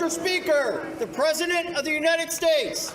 Mr. Speaker, the President of the United States.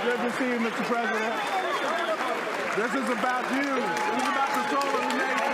Good to see you, Mr. President. This is about you. This is about the soul of the nation.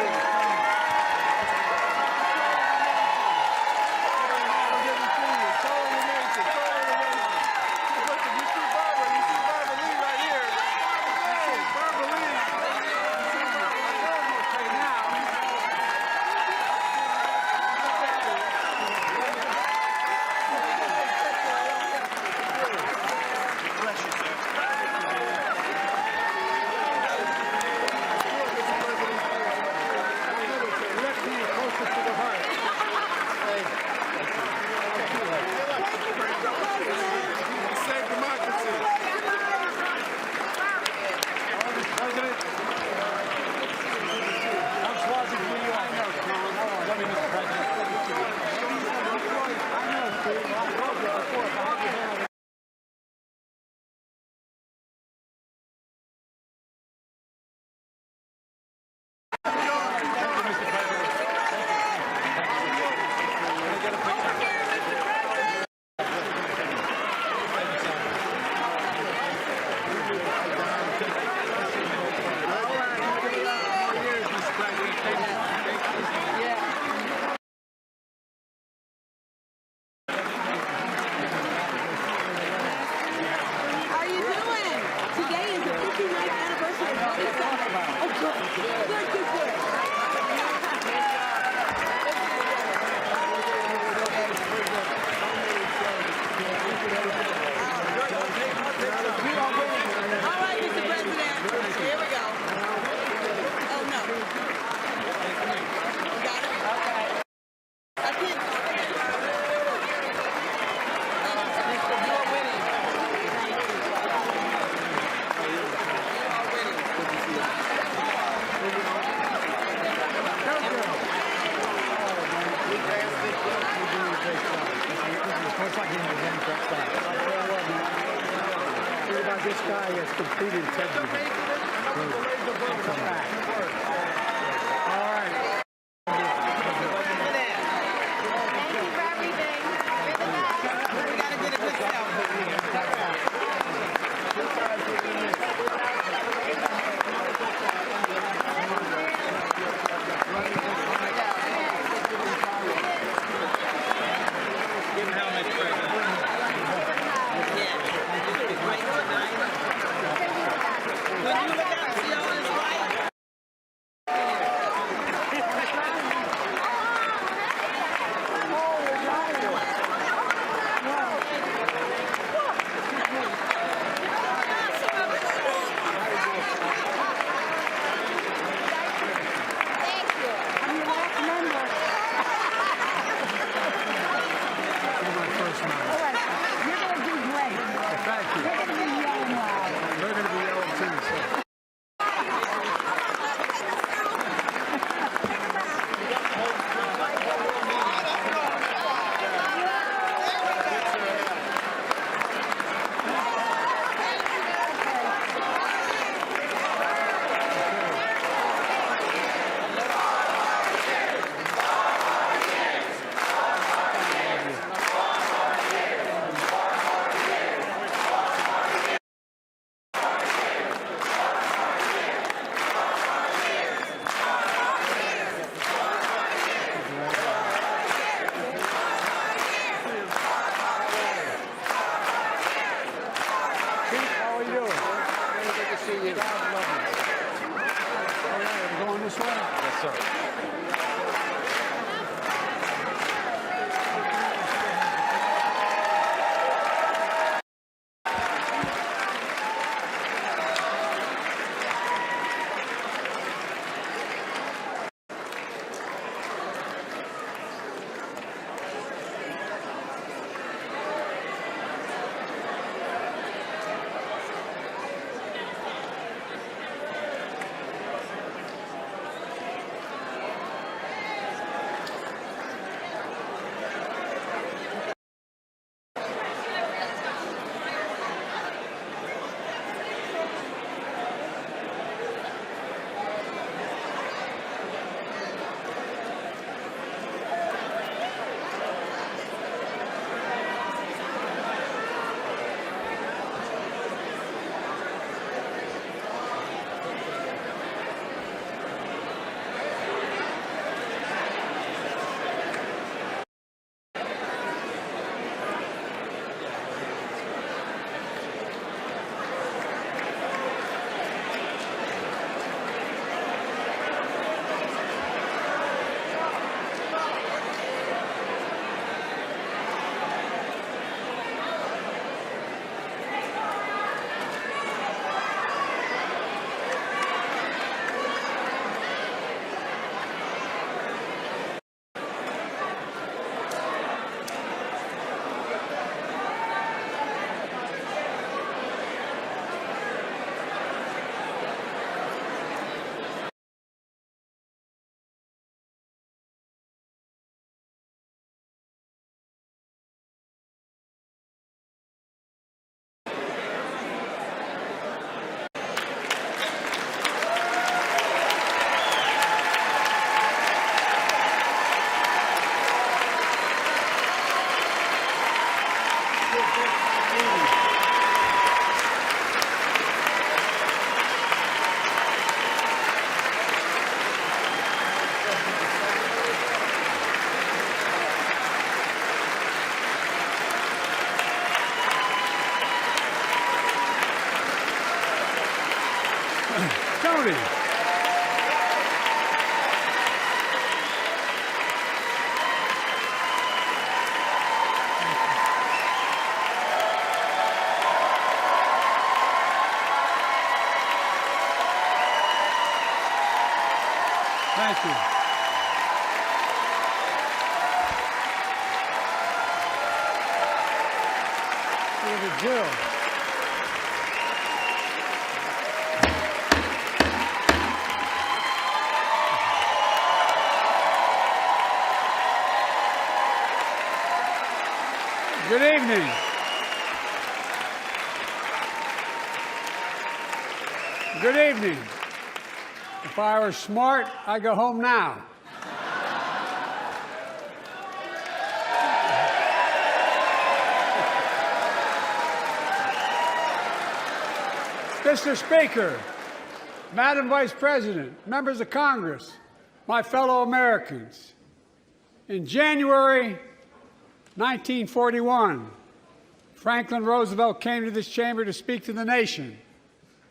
This guy has complete integrity. Come back. All right. Thank you for everything. We gotta get a good Jill. Good evening. Good evening. If I were smart, I'd go home now. Mr. Speaker, Madam Vice President, members of Congress, my fellow Americans, in January 1941, Franklin Roosevelt came to this chamber to speak to the nation,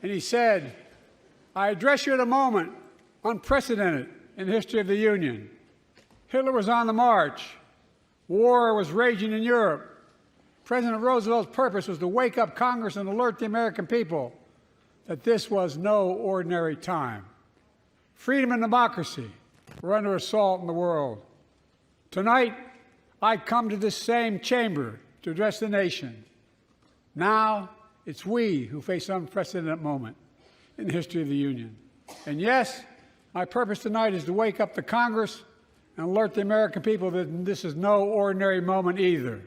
and he said, "I address you at a moment unprecedented in the history of the Union. Hitler was on the march. War was raging in Europe. President Roosevelt's purpose was to wake up Congress and alert the American people that this was no ordinary time. Freedom and democracy were under assault in the world. Tonight, I come to this same chamber to address the nation. Now, it's we who face an unprecedented moment in the history of the Union. And yes, my purpose tonight is to wake up the Congress and alert the American people that this is no ordinary moment either.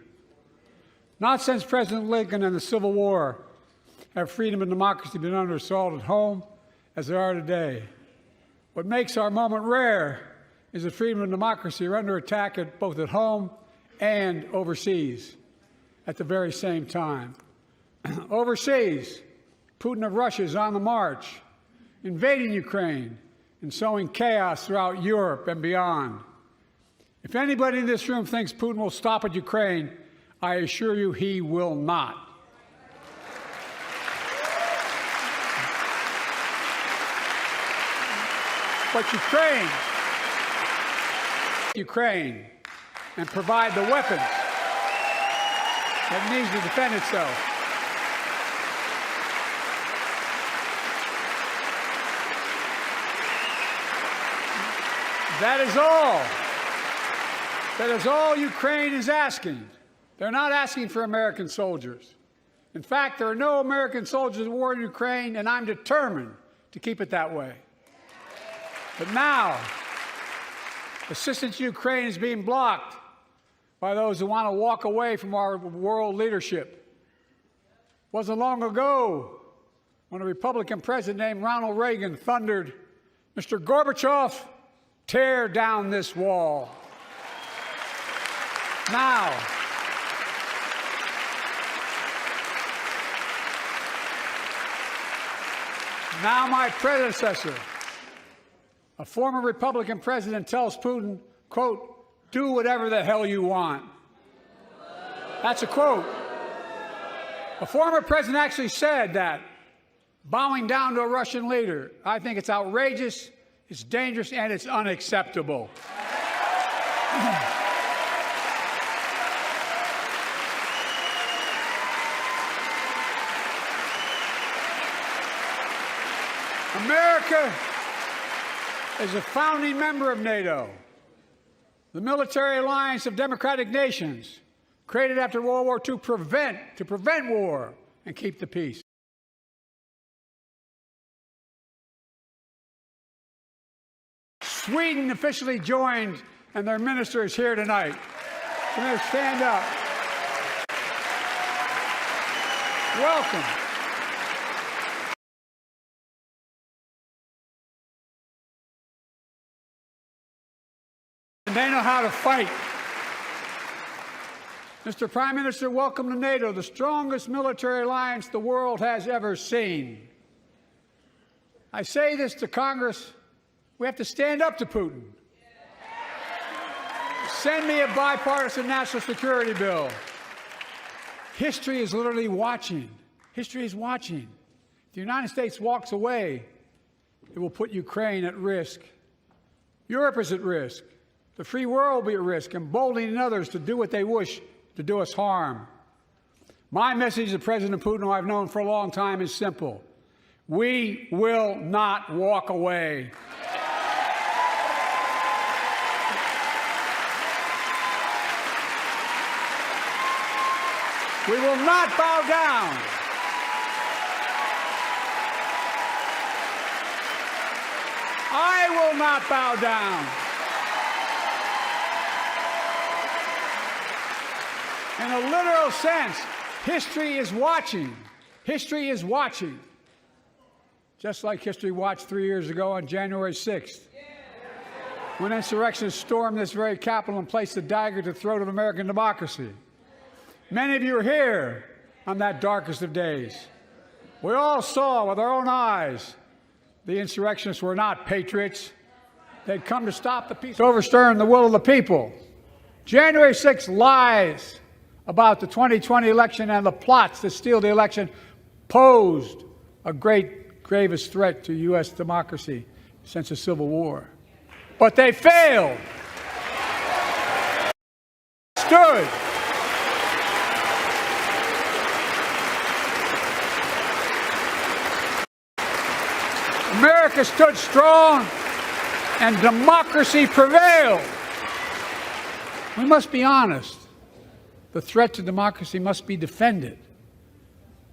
Not since President Lincoln and the Civil War have freedom and democracy been under assault at home as they are today. What makes our moment rare is that freedom and democracy are under attack both at home and overseas at the very same time. Overseas, Putin of Russia is on the march, invading Ukraine and sowing chaos throughout Europe and beyond. If anybody in this room thinks Putin will stop at Ukraine, I assure you he will not. But Ukraine and provide the weapons that needs to defend itself. That is all Ukraine is asking. They're not asking for American soldiers. In fact, there are no American soldiers at war in Ukraine, and I'm determined to keep it that way. But now, assistance to Ukraine is being blocked by those who want to walk away from our world leadership. It wasn't long ago when a Republican president named Ronald Reagan thundered, "Mr. Gorbachev, tear down this wall." Now my predecessor, a former Republican president, tells Putin, quote, "Do whatever the hell you want." That's a quote. A former president actually said that, bowing down to a Russian leader. I think it's outrageous, it's dangerous, and it's unacceptable. America is a founding member of NATO, the military alliance of democratic nations created after World War II to prevent war and keep the peace. Sweden officially joined, and their minister is here tonight. Can they stand up? Welcome. They know how to fight. Mr. Prime Minister, welcome to NATO, the strongest military alliance the world has ever seen. I say this to Congress, we have to stand up to Putin. Send me a bipartisan national security bill. History is literally watching. History is watching. If the United States walks away, it will put Ukraine at risk. Europe is at risk. The free world will be at risk, emboldening others to do what they wish to do us harm. My message to President Putin, who I've known for a long time, is simple. We will not walk away. We will not bow down. I will not bow down. In a literal sense, history is watching. History is watching. Just like history watched 3 years ago on January 6th, when insurrectionists stormed this very Capitol and placed a dagger to the throat of American democracy. Many of you were here on that darkest of days. We all saw with our own eyes the insurrectionists were not patriots. They'd come to stop the peace, to overturn the will of the people. January 6th lies about the 2020 election and the plots to steal the election posed a gravest threat to U.S. democracy since the Civil War. But they failed. Stood. America stood strong and democracy prevailed. We must be honest. The threat to democracy must be defended.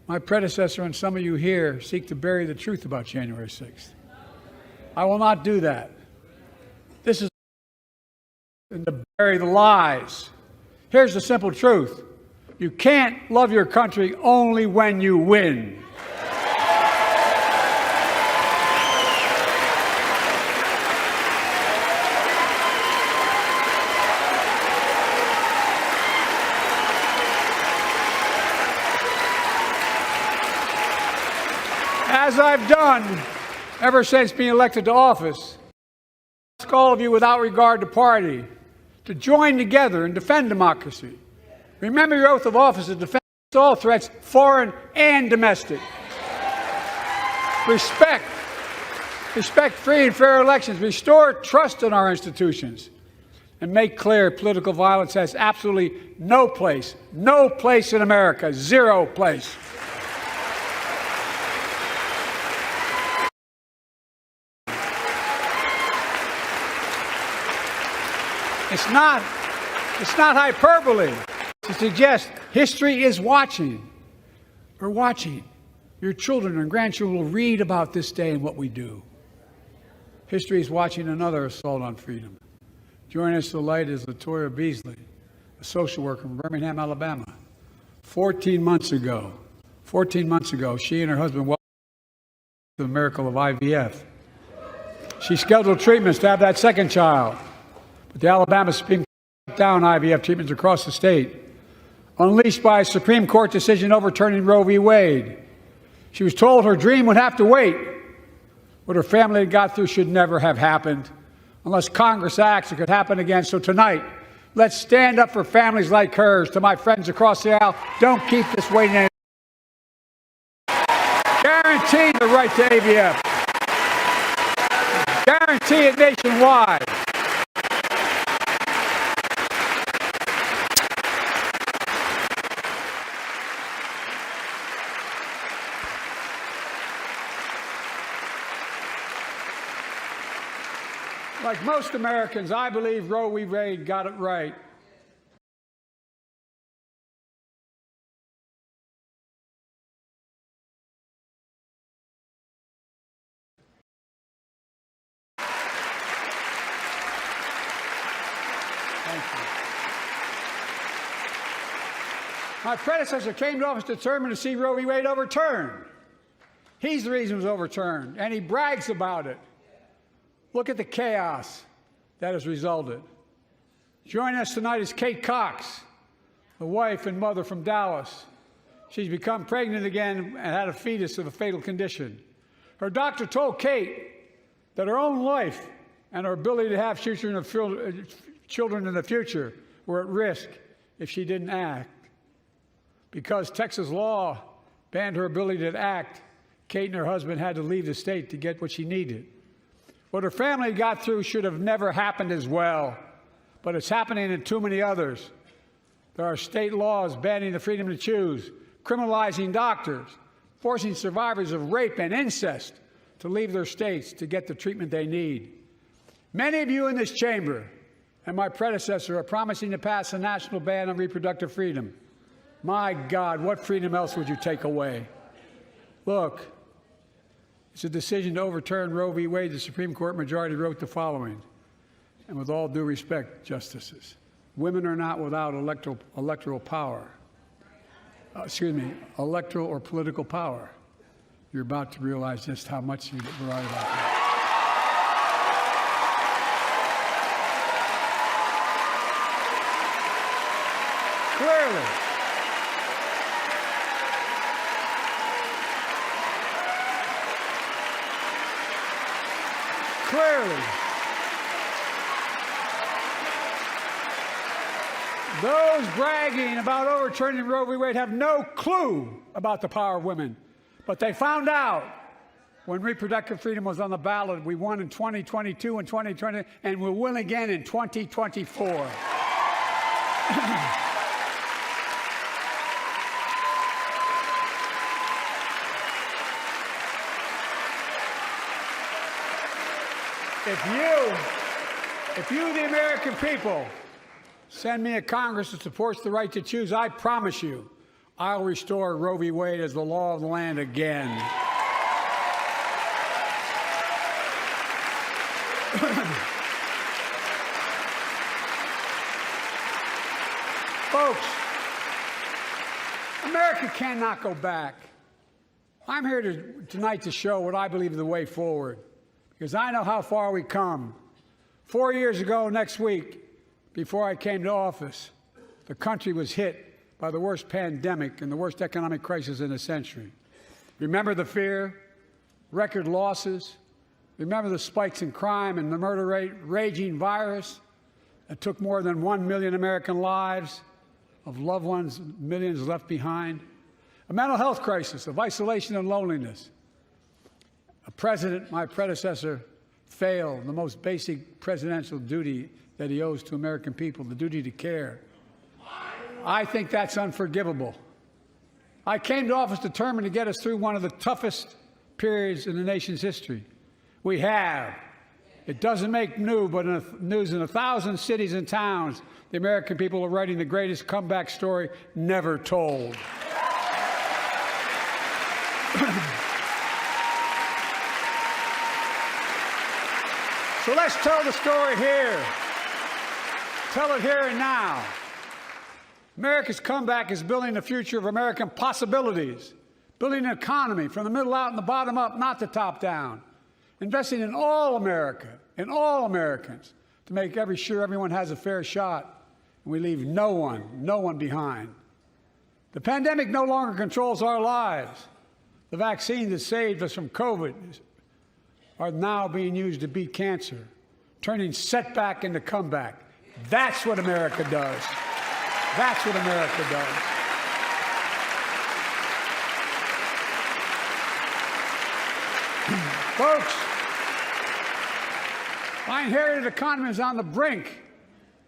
My predecessor and some of you here seek to bury the truth about January 6th. I will not do that. This is to bury the lies. Here's the simple truth. You can't love your country only when you win. As I've done ever since being elected to office, I ask all of you without regard to party to join together and defend democracy. Remember your oath of office to defend all threats, foreign and domestic. Respect free and fair elections, restore trust in our institutions, and make clear political violence has absolutely no place in America, zero place. It's not hyperbole to suggest history is watching. We're watching. Your children and grandchildren will read about this day and what we do. History is watching another assault on freedom. Joining us tonight is Latoya Beasley, a social worker from Birmingham, Alabama. 14 months ago, she and her husband welcomed the miracle of IVF. She scheduled treatments to have that second child. But the Alabama Supreme Court shut down IVF treatments across the state, unleashed by a Supreme Court decision overturning Roe v. Wade. She was told her dream would have to wait. What her family had got through should never have happened. Unless Congress acts, it could happen again. So tonight, let's stand up for families like hers. To my friends across the aisle, don't keep this waiting any longer. Guarantee the right to AVF. Guarantee it nationwide. Like most Americans, I believe Roe v. Wade got it right. Thank you. My predecessor came to office determined to see Roe v. Wade overturned. He's the reason it was overturned, and he brags about it. Look at the chaos that has resulted. Joining us tonight is Kate Cox, the wife and mother from Dallas. She's become pregnant again and had a fetus of a fatal condition. Her doctor told Kate that her own life and her ability to have children in the future were at risk if she didn't act. Because Texas law banned her ability to act, Kate and her husband had to leave the state to get what she needed. What her family got through should have never happened as well, but it's happening in too many others. There are state laws banning the freedom to choose, criminalizing doctors, forcing survivors of rape and incest to leave their states to get the treatment they need. Many of you in this chamber and my predecessor are promising to pass a national ban on reproductive freedom. My God, what freedom else would you take away? Look, it's a decision to overturn Roe v. Wade. The Supreme Court majority wrote the following, and with all due respect, justices, women are not without electoral power. Electoral or political power. You're about to realize just how much you're right about that. Clearly, those bragging about overturning Roe v. Wade have no clue about the power of women. But they found out when reproductive freedom was on the ballot. We won in 2022 and 2020, and we'll win again in 2024. If you, the American people, send me a Congress that supports the right to choose, I promise you, I'll restore Roe v. Wade as the law of the land again. Folks, America cannot go back. I'm here tonight to show what I believe is the way forward, because I know how far we come. 4 years ago next week, before I came to office, the country was hit by the worst pandemic and the worst economic crisis in a century. Remember the fear, record losses. Remember the spikes in crime and the murder rate, raging virus that took more than 1 million American lives, of loved ones, millions left behind. A mental health crisis of isolation and loneliness. A president, my predecessor, failed the most basic presidential duty that he owes to American people, the duty to care. I think that's unforgivable. I came to office determined to get us through one of the toughest periods in the nation's history. We have. It doesn't make news in 1,000 cities and towns. The American people are writing the greatest comeback story never told. So let's tell the story here. Tell it here and now. America's comeback is building the future of American possibilities, building an economy from the middle out and the bottom up, not the top down, investing in all America, in all Americans, to make sure everyone has a fair shot, and we leave no one behind. The pandemic no longer controls our lives. The vaccines that saved us from COVID are now being used to beat cancer, turning setback into comeback. That's what America does. That's what America does. Folks, my inherited economy is on the brink.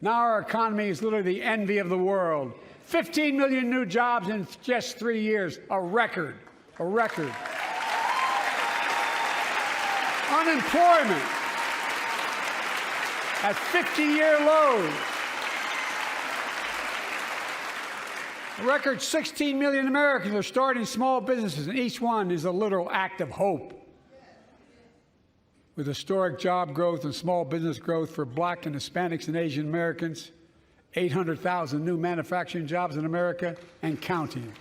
Now our economy is literally the envy of the world. 15 million new jobs in just 3 years, a record, a record. Unemployment at 50-year lows. A record 16 million Americans are starting small businesses, and each one is a literal act of hope. With historic job growth and small business growth for Black and Hispanics and Asian Americans, 800,000 new manufacturing jobs in America and counting.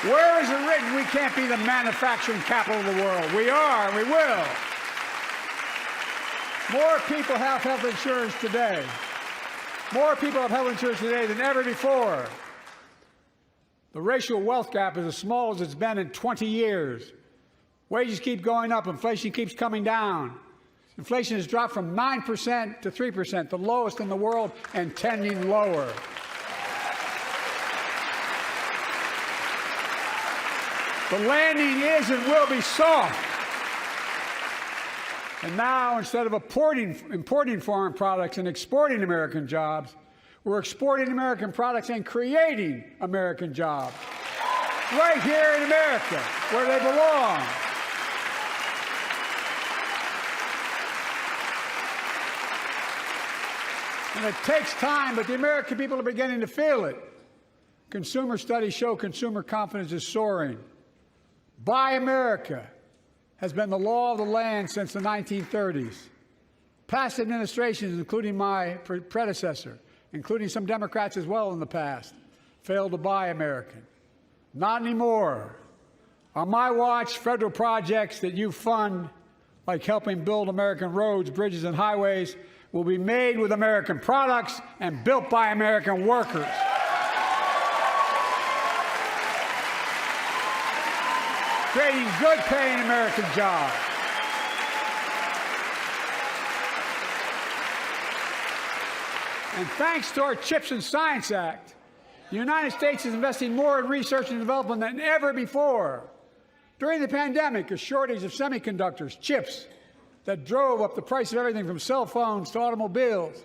Where is it written we can't be the manufacturing capital of the world? We are, and we will. More people have health insurance today. More people have health insurance today than ever before. The racial wealth gap is as small as it's been in 20 years. Wages keep going up. Inflation keeps coming down. Inflation has dropped from 9% to 3%, the lowest in the world, and tending lower. The landing is and will be soft. And now, instead of importing foreign products and exporting American jobs, we're exporting American products and creating American jobs. Right here in America, where they belong. And it takes time, but the American people are beginning to feel it. Consumer studies show consumer confidence is soaring. Buy America has been the law of the land since the 1930s. Past administrations, including my predecessor, including some Democrats as well in the past, failed to buy American. Not anymore. On my watch, federal projects that you fund, like helping build American roads, bridges, and highways, will be made with American products and built by American workers. Creating good-paying American jobs. And thanks to our CHIPS and Science Act, the United States is investing more in research and development than ever before. During the pandemic, a shortage of semiconductors, chips, that drove up the price of everything from cell phones to automobiles.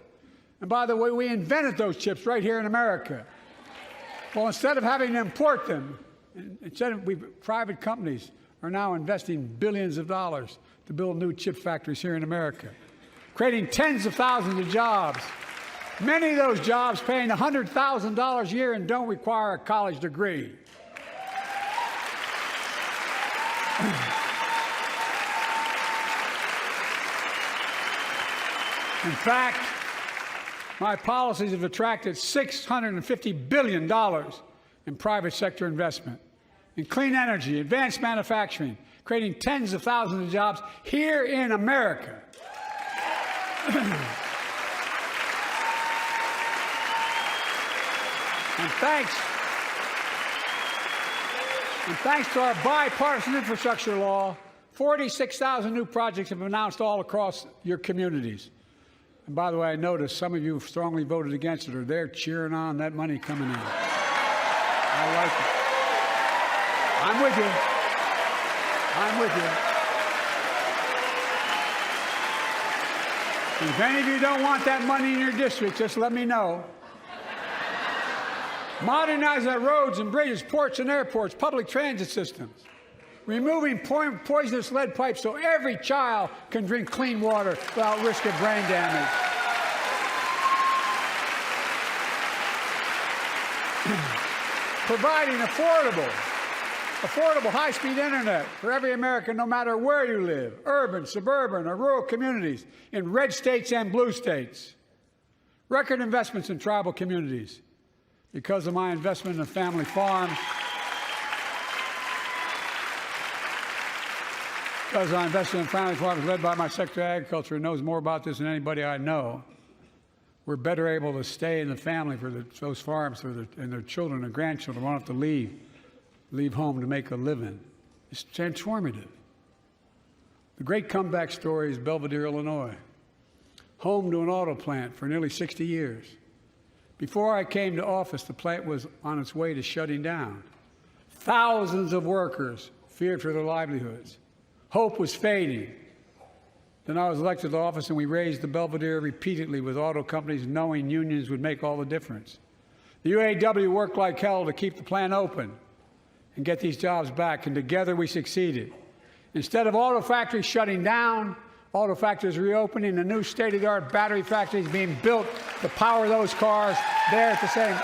And by the way, we invented those chips right here in America. Well, instead of having to import them, private companies are now investing billions of dollars to build new chip factories here in America, creating tens of thousands of jobs. Many of those jobs paying $100,000 a year and don't require a college degree. In fact, my policies have attracted $650 billion in private sector investment in clean energy, advanced manufacturing, creating tens of thousands of jobs here in America. And thanks to our bipartisan infrastructure law, 46,000 new projects have been announced all across your communities. And by the way, I noticed some of you strongly voted against it, or they're cheering on that money coming in. I like it. I'm with you. I'm with you. If any of you don't want that money in your district, just let me know. Modernizing our roads and bridges, ports and airports, public transit systems. Removing poisonous lead pipes so every child can drink clean water without risk of brain damage. Providing affordable high-speed internet for every American, no matter where you live, urban, suburban, or rural communities, in red states and blue states. Record investments in tribal communities. Because of my investment in family farms, because I invested in family farms led by my Secretary of Agriculture, who knows more about this than anybody I know, we're better able to stay in the family for those farms and their children and grandchildren won't have to leave home to make a living. It's transformative. The great comeback story is Belvidere, Illinois, home to an auto plant for nearly 60 years. Before I came to office, the plant was on its way to shutting down. Thousands of workers feared for their livelihoods. Hope was fading. Then I was elected to office, and we raised the Belvedere repeatedly with auto companies, knowing unions would make all the difference. The UAW worked like hell to keep the plant open and get these jobs back, and together we succeeded. Instead of auto factories shutting down, auto factories reopening, and new state-of-the-art battery factories being built to power those cars there at the same.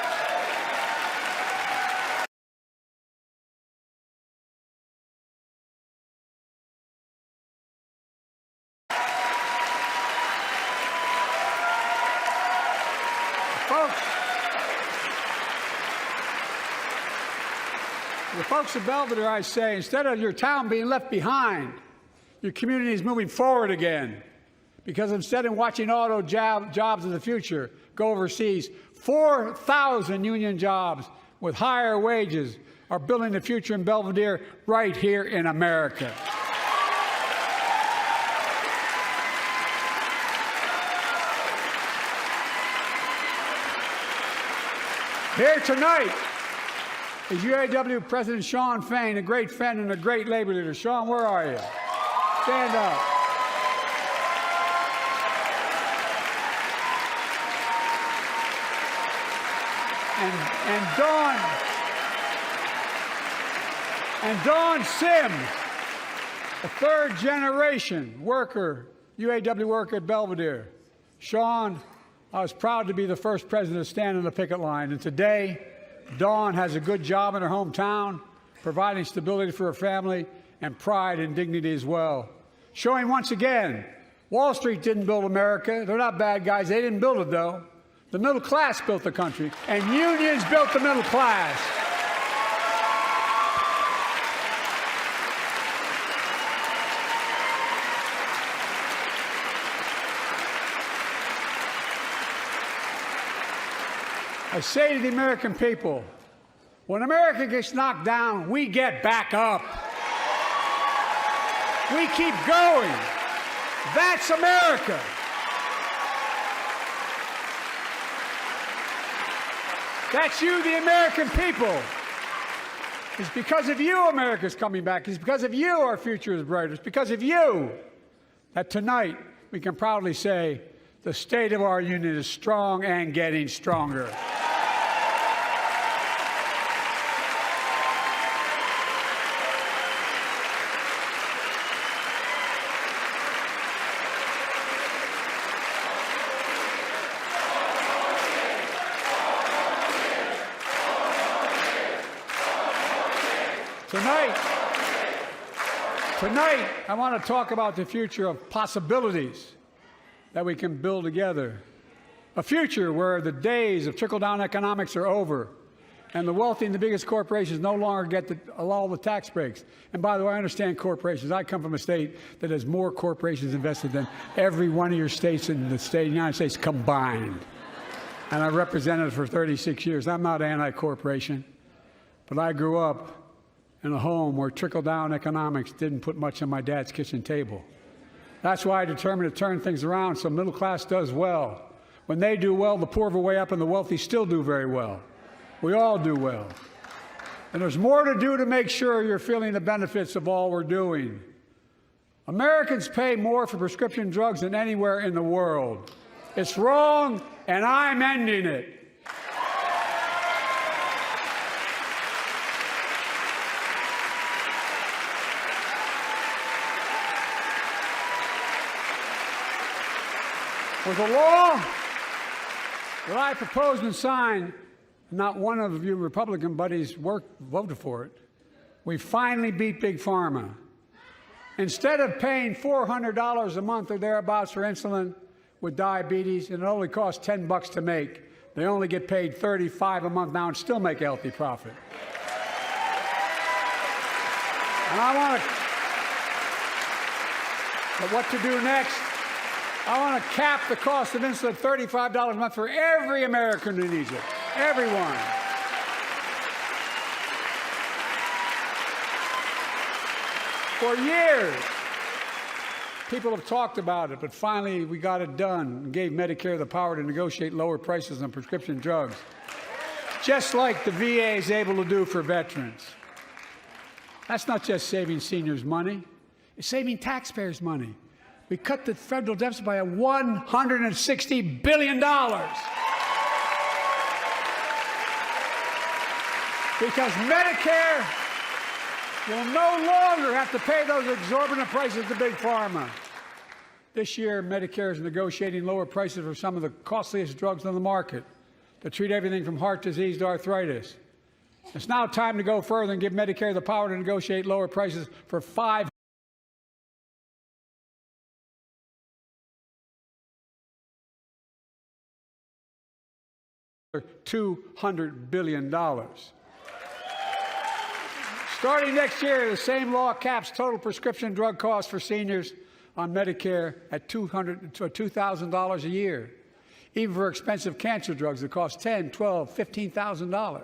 The folks of Belvedere, I say, instead of your town being left behind, your community is moving forward again, because instead of watching auto jobs of the future go overseas, 4,000 union jobs with higher wages are building the future in Belvedere right here in America. Here tonight is UAW President Shawn Fain, a great friend and a great labor leader. Shawn, where are you? Stand up. And Dawn Sims, a third-generation worker, UAW worker at Belvedere. Shawn, I was proud to be the first president to stand on the picket line, and today, Dawn has a good job in her hometown, providing stability for her family and pride and dignity as well. Showing once again, Wall Street didn't build America. They're not bad guys. They didn't build it, though. The middle class built the country, and unions built the middle class. I say to the American people, when America gets knocked down, we get back up. We keep going. That's America. That's you, the American people. It's because of you America's coming back. It's because of you our future is brighter. It's because of you that tonight we can proudly say the state of our union is strong and getting stronger. Tonight, I want to talk about the future of possibilities that we can build together. A future where the days of trickle-down economics are over and the wealthy and the biggest corporations no longer get all the tax breaks. And by the way, I understand corporations. I come from a state that has more corporations invested than every one of your states in the state of the United States combined. And I represented it for 36 years. I'm not anti-corporation, but I grew up in a home where trickle-down economics didn't put much on my dad's kitchen table. That's why I determined to turn things around so middle class does well. When they do well, the poor are way up and the wealthy still do very well. We all do well. And there's more to do to make sure you're feeling the benefits of all we're doing. Americans pay more for prescription drugs than anywhere in the world. It's wrong, and I'm ending it. With a law that I proposed and signed, not one of you Republican buddies voted for it. We finally beat Big Pharma. Instead of paying $400 a month or thereabouts for insulin with diabetes, and it only costs $10 to make, they only get paid $35 a month now and still make a healthy profit. And I want to, but what to do next? I want to cap the cost of insulin at $35 a month for every American who needs it. Everyone. For years, people have talked about it, but finally we got it done and gave Medicare the power to negotiate lower prices on prescription drugs, just like the VA is able to do for veterans. That's not just saving seniors money, it's saving taxpayers money. We cut the federal deficit by $160 billion. Because Medicare will no longer have to pay those exorbitant prices to Big Pharma. This year, Medicare is negotiating lower prices for some of the costliest drugs on the market to treat everything from heart disease to arthritis. It's now time to go further and give Medicare the power to negotiate lower prices for $200 billion. Starting next year, the same law caps total prescription drug costs for seniors on Medicare at $2,000 a year, even for expensive cancer drugs that cost $10,000, $12,000, $15,000.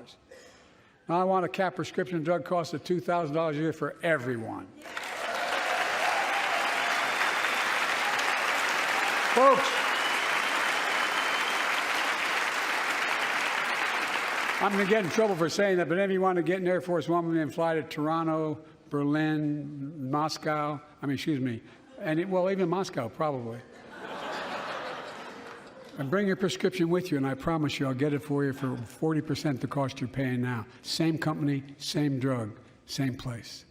Now I want to cap prescription drug costs at $2,000 a year for everyone. Folks, I'm going to get in trouble for saying that, but if you want to get an Air Force One and fly to Toronto, Berlin, Moscow, well, even Moscow, probably. And bring your prescription with you, and I promise you I'll get it for you for 40% the cost you're paying now. Same company, same drug, same place.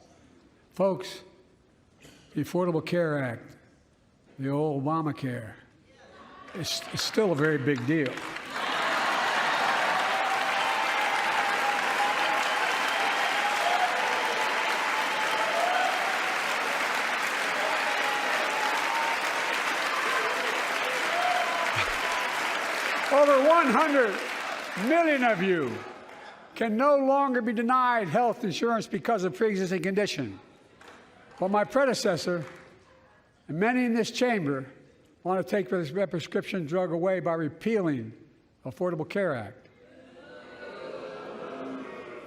Folks, the Affordable Care Act, the old Obamacare, is still a very big deal. over 100 million of you can no longer be denied health insurance because of pre-existing condition. But my predecessor and many in this chamber want to take this prescription drug away by repealing the Affordable Care Act.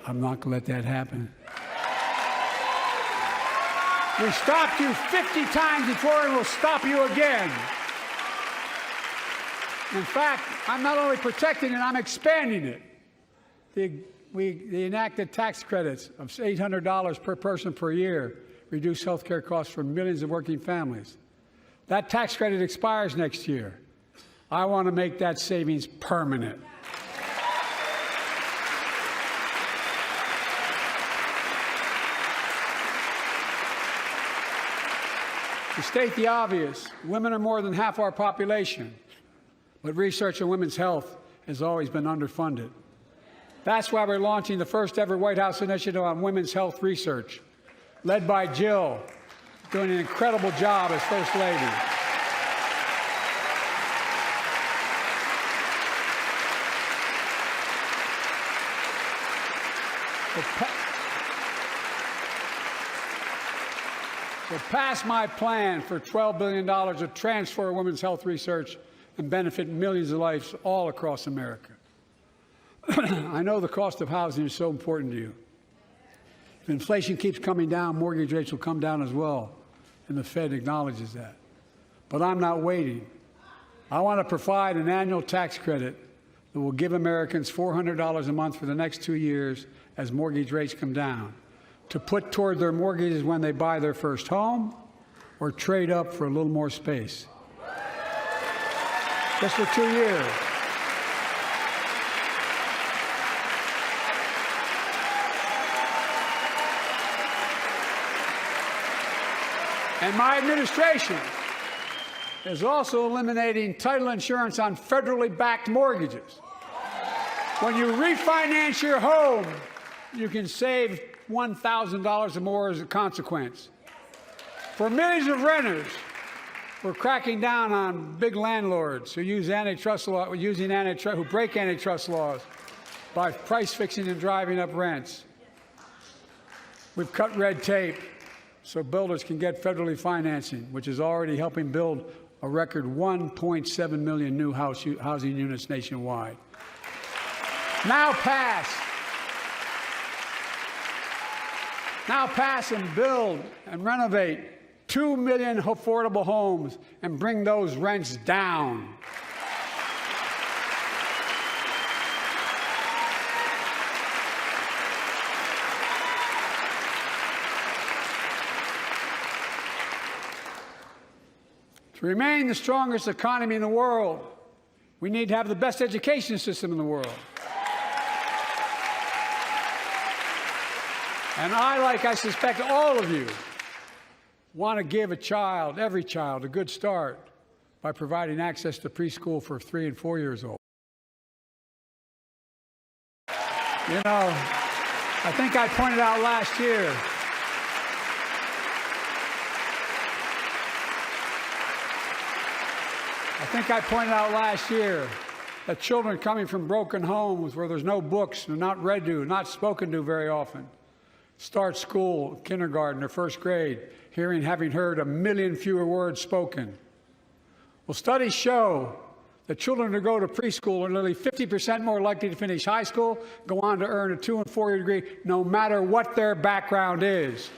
I'm not going to let that happen. We stopped you 50 times before and we'll stop you again. In fact, I'm not only protecting it, I'm expanding it. The enacted tax credits of $800 per person per year reduce health care costs for millions of working families. That tax credit expires next year. I want to make that savings permanent. To state the obvious, women are more than half our population, but research on women's health has always been underfunded. That's why we're launching the first ever White House initiative on women's health research, led by Jill, doing an incredible job as First Lady. So pass my plan for $12 billion to transfer women's health research and benefit millions of lives all across America. I know the cost of housing is so important to you. If inflation keeps coming down, mortgage rates will come down as well, and the Fed acknowledges that. But I'm not waiting. I want to provide an annual tax credit that will give Americans $400 a month for the next 2 years as mortgage rates come down, to put toward their mortgages when they buy their first home or trade up for a little more space. Just for 2 years. And my administration is also eliminating title insurance on federally backed mortgages. When you refinance your home, you can save $1,000 or more as a consequence. For millions of renters, we're cracking down on big landlords who use antitrust law, who break antitrust laws by price fixing and driving up rents. We've cut red tape so builders can get federally financing, which is already helping build a record 1.7 million new housing units nationwide. Now pass and build and renovate 2 million affordable homes and bring those rents down. To remain the strongest economy in the world, we need to have the best education system in the world. And I, like I suspect all of you, want to give every child, a good start by providing access to preschool for 3 and 4 years old. You know, I think I pointed out last year that children coming from broken homes where there's no books, they're not read to, not spoken to very often, start school, kindergarten, or first grade, having heard 1 million fewer words spoken. Well, studies show that children who go to preschool are nearly 50% more likely to finish high school, go on to earn a 2- and 4-year degree, no matter what their background is.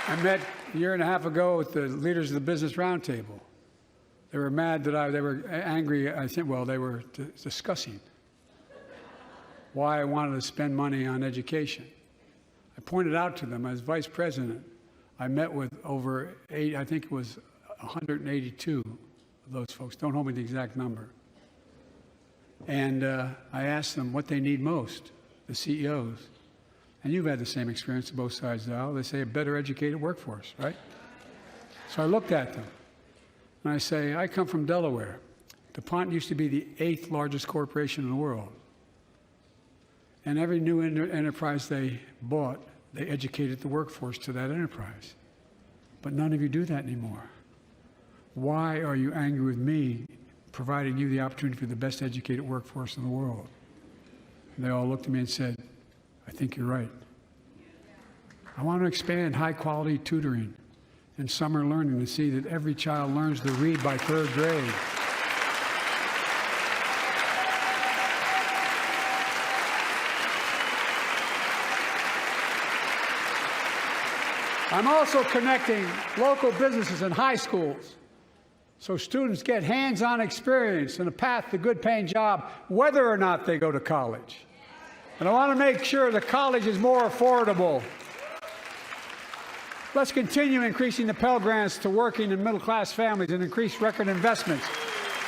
I met a year and a half ago with the leaders of the Business Roundtable. They were mad that they were angry. I think, well, they were discussing why I wanted to spend money on education. I pointed out to them as vice president, I met with over 182 of those folks. Don't hold me to the exact number. And I asked them what they need most, the CEOs. And you've had the same experience on both sides of the aisle. They say a better educated workforce, right? So I looked at them, and I say, I come from Delaware. DuPont used to be the 8th largest corporation in the world. And every new enterprise they bought, they educated the workforce to that enterprise. But none of you do that anymore. Why are you angry with me providing you the opportunity for the best educated workforce in the world? And they all looked at me and said, I think you're right. I want to expand high-quality tutoring and summer learning to see that every child learns to read by 3rd grade. I'm also connecting local businesses and high schools so students get hands-on experience and a path to a good-paying job, whether or not they go to college. And I want to make sure the college is more affordable. Let's continue increasing the Pell Grants to working and middle-class families and increase record investments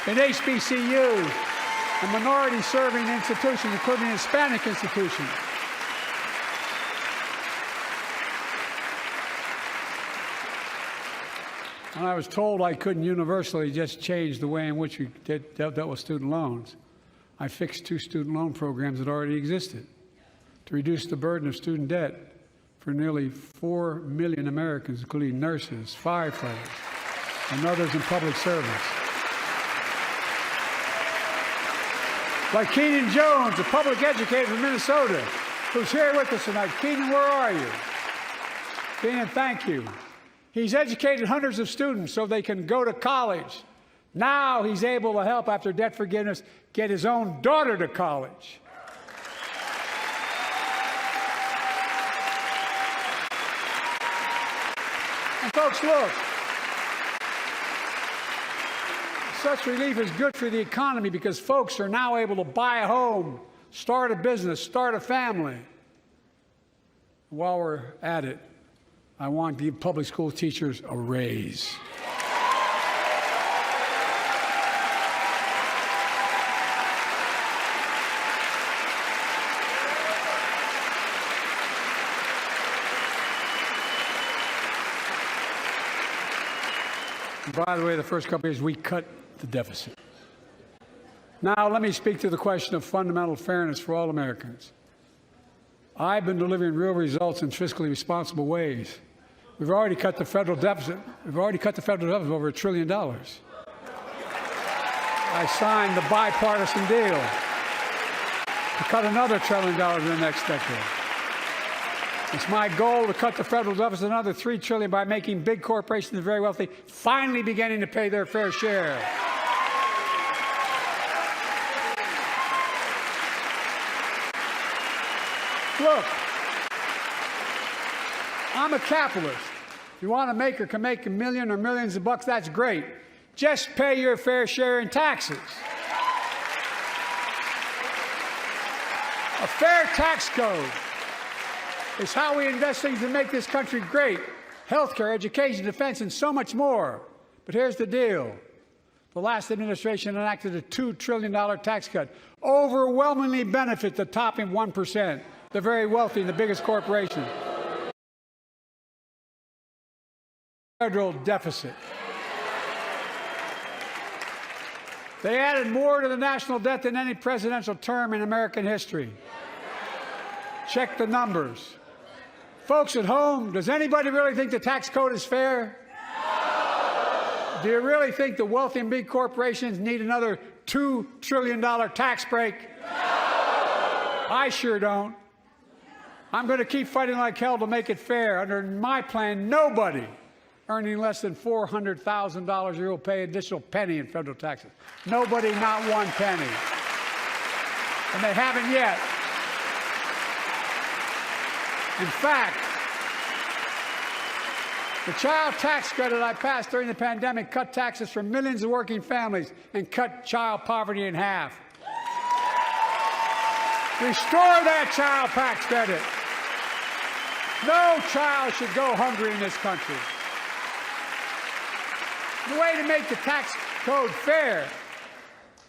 in HBCUs and minority-serving institutions, including Hispanic institutions. And I was told I couldn't universally just change the way in which we dealt with student loans. I fixed 2 student loan programs that already existed to reduce the burden of student debt for nearly 4 million Americans, including nurses, firefighters, and others in public service. Like Keenan Jones, a public educator from Minnesota, who's here with us tonight. Keenan, where are you? Keenan, thank you. He's educated hundreds of students so they can go to college. Now he's able to help, after debt forgiveness, get his own daughter to college. And folks, look, such relief is good for the economy because folks are now able to buy a home, start a business, start a family. While we're at it, I want to give public school teachers a raise. By the way, the first couple of years, we cut the deficit. Now, let me speak to the question of fundamental fairness for all Americans. I've been delivering real results in fiscally responsible ways. We've already cut the federal deficit. We've already cut the federal deficit over $1 trillion. I signed the bipartisan deal to cut another $1 trillion in the next decade. It's my goal to cut the federal deficit another $3 trillion by making big corporations and the very wealthy finally beginning to pay their fair share. Look, I'm a capitalist. If you want to make or can make $1 million or millions of bucks, that's great. Just pay your fair share in taxes. A fair tax code is how we invest things to make this country great. Healthcare, education, defense, and so much more. But here's the deal. The last administration enacted a $2 trillion tax cut, overwhelmingly benefit the top 1%, the very wealthy and the biggest corporations. Federal deficit. They added more to the national debt than any presidential term in American history. Check the numbers. Folks at home, does anybody really think the tax code is fair? No. Do you really think the wealthy and big corporations need another $2 trillion tax break? No. I sure don't. I'm going to keep fighting like hell to make it fair. Under my plan, nobody earning less than $400,000 a year will pay an additional penny in federal taxes. Nobody, not one penny. And they haven't yet. In fact, the child tax credit I passed during the pandemic cut taxes for millions of working families and cut child poverty in half. Restore that child tax credit. No child should go hungry in this country. The way to make the tax code fair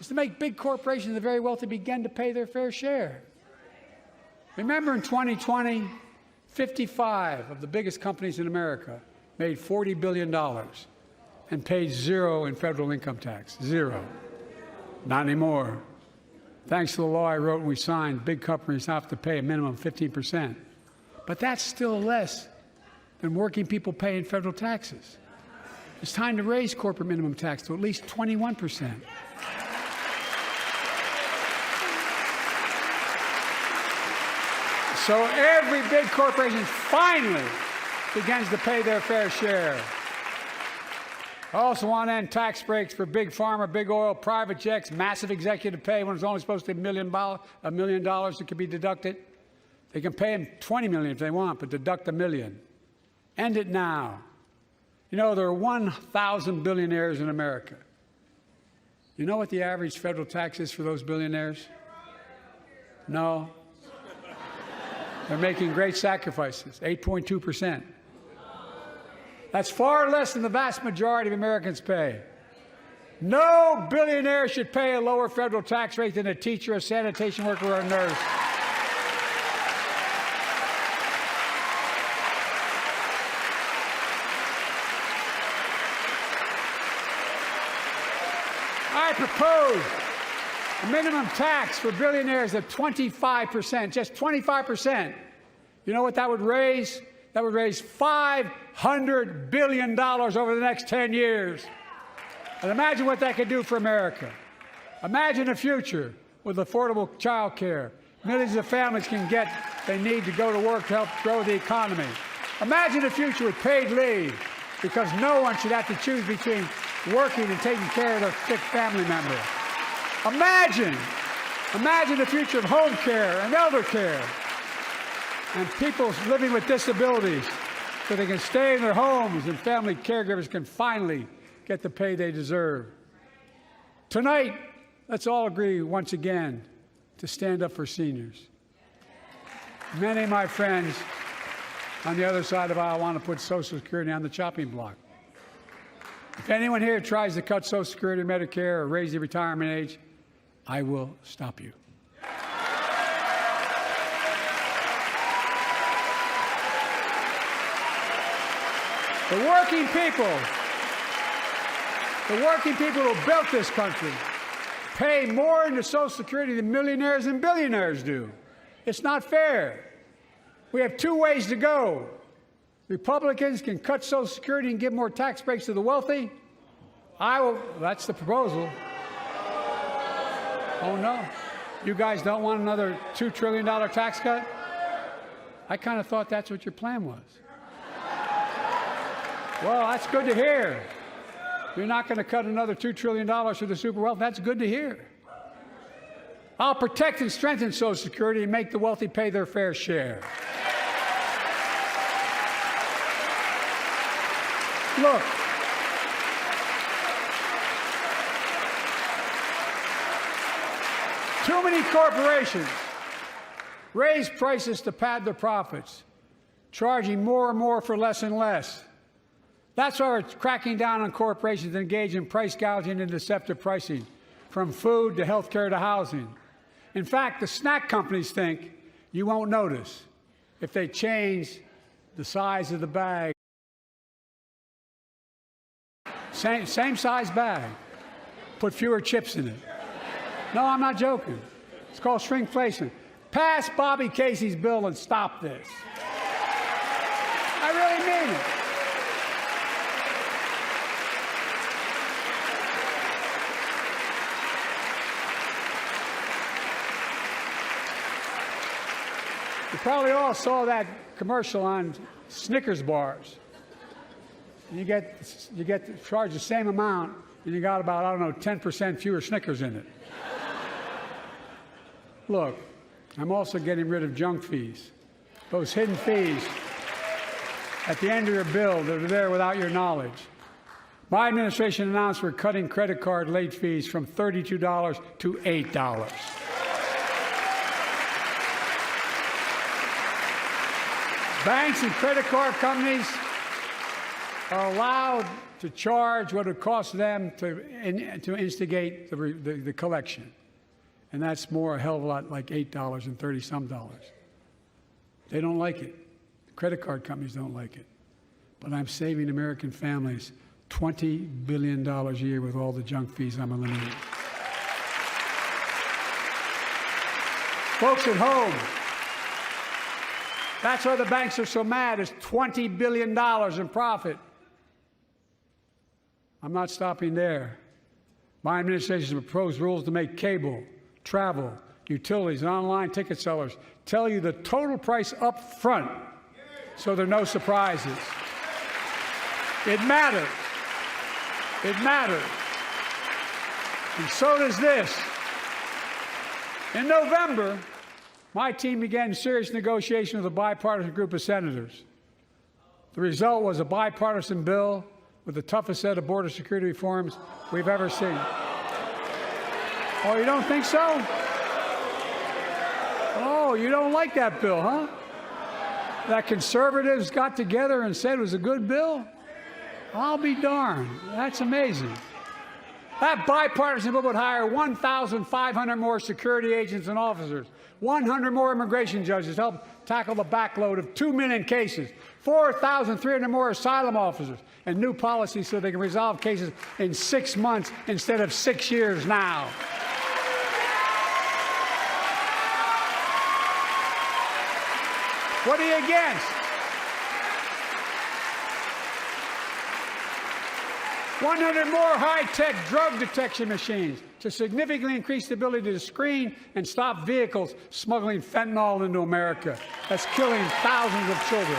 is to make big corporations and the very wealthy begin to pay their fair share. Remember, in 2020, 55 of the biggest companies in America made $40 billion and paid 0 in federal income tax. 0. Not anymore. Thanks to the law I wrote and we signed, big companies have to pay a minimum of 15%. But that's still less than working people pay in federal taxes. It's time to raise corporate minimum tax to at least 21%. So every big corporation finally begins to pay their fair share. I also want to end tax breaks for big pharma, big oil, private jets, massive executive pay when it's only supposed to be $1 million that could be deducted. They can pay them $20 million if they want, but deduct $1 million. End it now. You know, there are 1,000 billionaires in America. You know what the average federal tax is for those billionaires? No. They're making great sacrifices, 8.2%. That's far less than the vast majority of Americans pay. No billionaire should pay a lower federal tax rate than a teacher, a sanitation worker, or a nurse. I propose a minimum tax for billionaires of 25%, just 25%. You know what that would raise? That would raise $500 billion over the next 10 years. And imagine what that could do for America. Imagine a future with affordable child care. Millions of families can get what they need to go to work to help grow the economy. Imagine a future with paid leave, because no one should have to choose between working and taking care of their sick family member. Imagine the future of home care and elder care, and people living with disabilities so they can stay in their homes and family caregivers can finally get the pay they deserve. Tonight, let's all agree once again to stand up for seniors. Many of my friends on the other side of the aisle want to put Social Security on the chopping block. If anyone here tries to cut Social Security or Medicare or raise the retirement age, I will stop you. The working people who built this country pay more into Social Security than millionaires and billionaires do. It's not fair. We have two ways to go. Republicans can cut Social Security and give more tax breaks to the wealthy. That's the proposal. Oh, no. You guys don't want another $2 trillion tax cut? I kind of thought that's what your plan was. Well, that's good to hear. You're not going to cut another $2 trillion for the super wealthy. That's good to hear. I'll protect and strengthen Social Security and make the wealthy pay their fair share. Look, too many corporations raise prices to pad their profits, charging more and more for less and less. That's why we're cracking down on corporations that engage in price gouging and deceptive pricing, from food to health care to housing. In fact, the snack companies think you won't notice if they change the size of the bag. Same size bag, put fewer chips in it. No, I'm not joking. It's called shrinkflation. Pass Bobby Casey's bill and stop this. I really mean it. You probably all saw that commercial on Snickers bars. You get charged the same amount, and you got about, I don't know, 10% fewer Snickers in it. Look, I'm also getting rid of junk fees. Those hidden fees at the end of your bill that are there without your knowledge. My administration announced we're cutting credit card late fees from $32 to $8. Banks and credit card companies are allowed to charge what it costs them to instigate the collection. And that's more, a hell of a lot, like $8 and 30-some dollars. They don't like it. The credit card companies don't like it. But I'm saving American families $20 billion a year with all the junk fees I'm eliminating. Folks at home, that's why the banks are so mad. It's $20 billion in profit. I'm not stopping there. My administration has proposed rules to make cable, travel, utilities, and online ticket sellers tell you the total price up front so there are no surprises. It matters. It matters. And so does this. In November, my team began serious negotiation with a bipartisan group of senators. The result was a bipartisan bill with the toughest set of border security reforms we've ever seen. Oh, you don't think so? Oh, you don't like that bill, huh? That conservatives got together and said it was a good bill? I'll be darned. That's amazing. That bipartisan bill would hire 1,500 more security agents and officers, 100 more immigration judges to help tackle the backload of 2 million cases, 4,300 more asylum officers, and new policies so they can resolve cases in 6 months instead of 6 years now. What are you against? 100 more high-tech drug detection machines to significantly increase the ability to screen and stop vehicles smuggling fentanyl into America. That's killing thousands of children.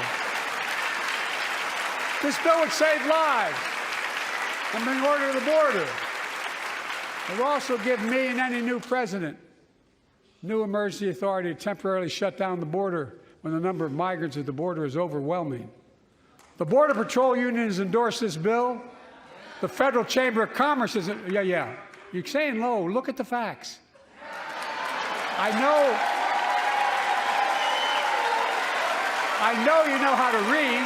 This bill would save lives and bring order to the border. It will also give me and any new president new emergency authority to temporarily shut down the border when the number of migrants at the border is overwhelming. The Border Patrol Union has endorsed this bill. The Federal Chamber of Commerce is, yeah. You're saying low. Look at the facts. I know you know how to read.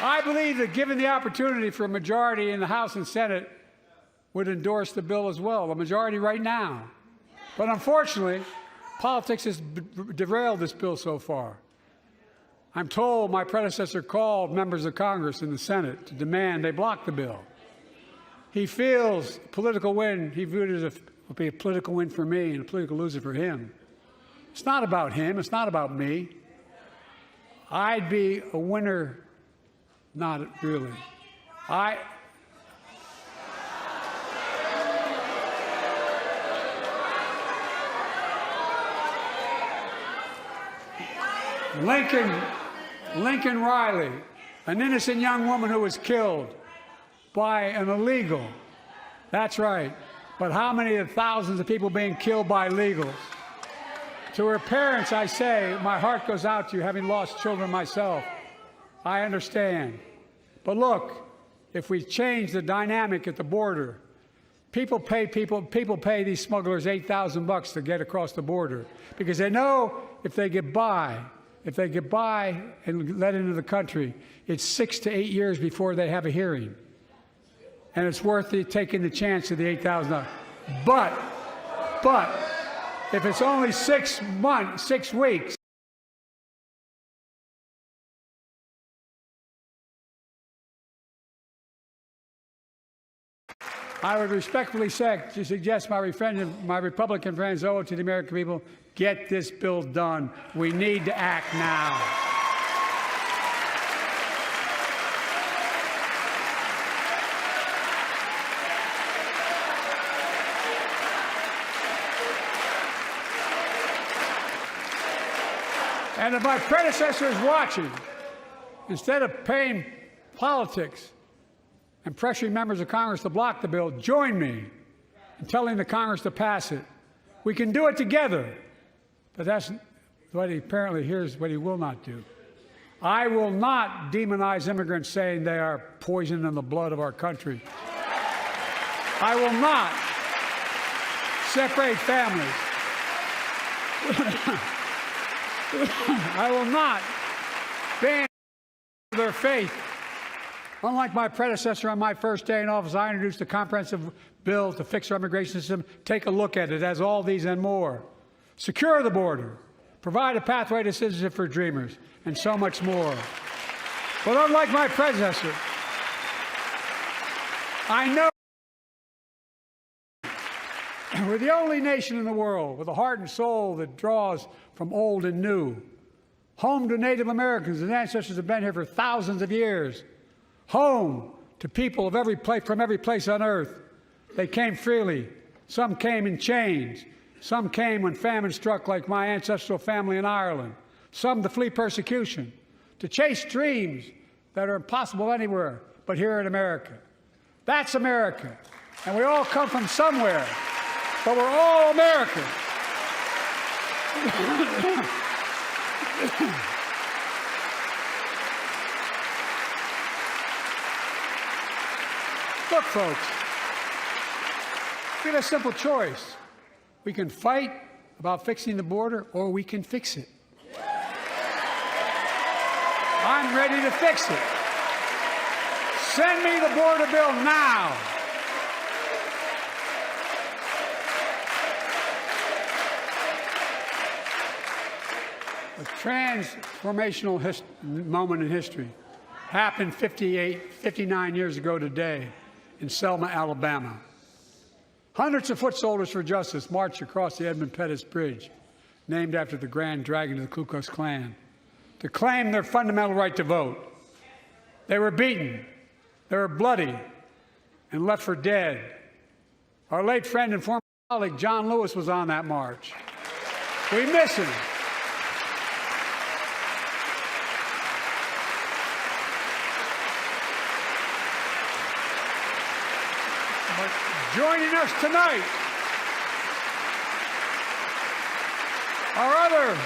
I believe that given the opportunity for a majority in the House and Senate would endorse the bill as well, a majority right now. But unfortunately, politics has derailed this bill so far. I'm told my predecessor called members of Congress and the Senate to demand they block the bill. He feels political win, he viewed it as a political win for me and a political loser for him. It's not about him, it's not about me. I'd be a winner, not really. Lincoln Riley, an innocent young woman who was killed by an illegal. That's right. But how many of thousands of people being killed by illegals? To her parents, I say, my heart goes out to you, having lost children myself. I understand. But look, if we change the dynamic at the border, people pay these smugglers $8,000 to get across the border because they know if they get by and let into the country, it's 6 to 8 years before they have a hearing. And it's worth taking the chance of the $8,000. But if it's only 6 weeks, I would respectfully suggest my Republican friends owe it to the American people, get this bill done. We need to act now. And if my predecessor is watching, instead of paying politics and pressuring members of Congress to block the bill, join me in telling the Congress to pass it. We can do it together. But that's what here's what he will not do. I will not demonize immigrants saying they are poison in the blood of our country. I will not separate families. I will not ban their faith. Unlike my predecessor on my first day in office, I introduced a comprehensive bill to fix our immigration system. Take a look at it. It has all these and more. Secure the border. Provide a pathway to citizenship for dreamers, and so much more. But unlike my predecessor, I know We're the only nation in the world with a heart and soul that draws from old and new. Home to Native Americans whose ancestors have been here for thousands of years. Home to people of from every place on earth. They came freely. Some came in chains. Some came when famine struck, like my ancestral family in Ireland. Some to flee persecution, to chase dreams that are impossible anywhere but here in America. That's America. And we all come from somewhere, but we're all American. Look, folks, we have a simple choice. We can fight about fixing the border, or we can fix it. I'm ready to fix it. Send me the border bill now. A transformational moment in history happened 59 years ago today in Selma, Alabama. Hundreds of foot soldiers for justice marched across the Edmund Pettus Bridge, named after the Grand Dragon of the Ku Klux Klan, to claim their fundamental right to vote. They were beaten, they were bloody, and left for dead. Our late friend and former colleague John Lewis was on that march. We miss him. But joining us tonight are other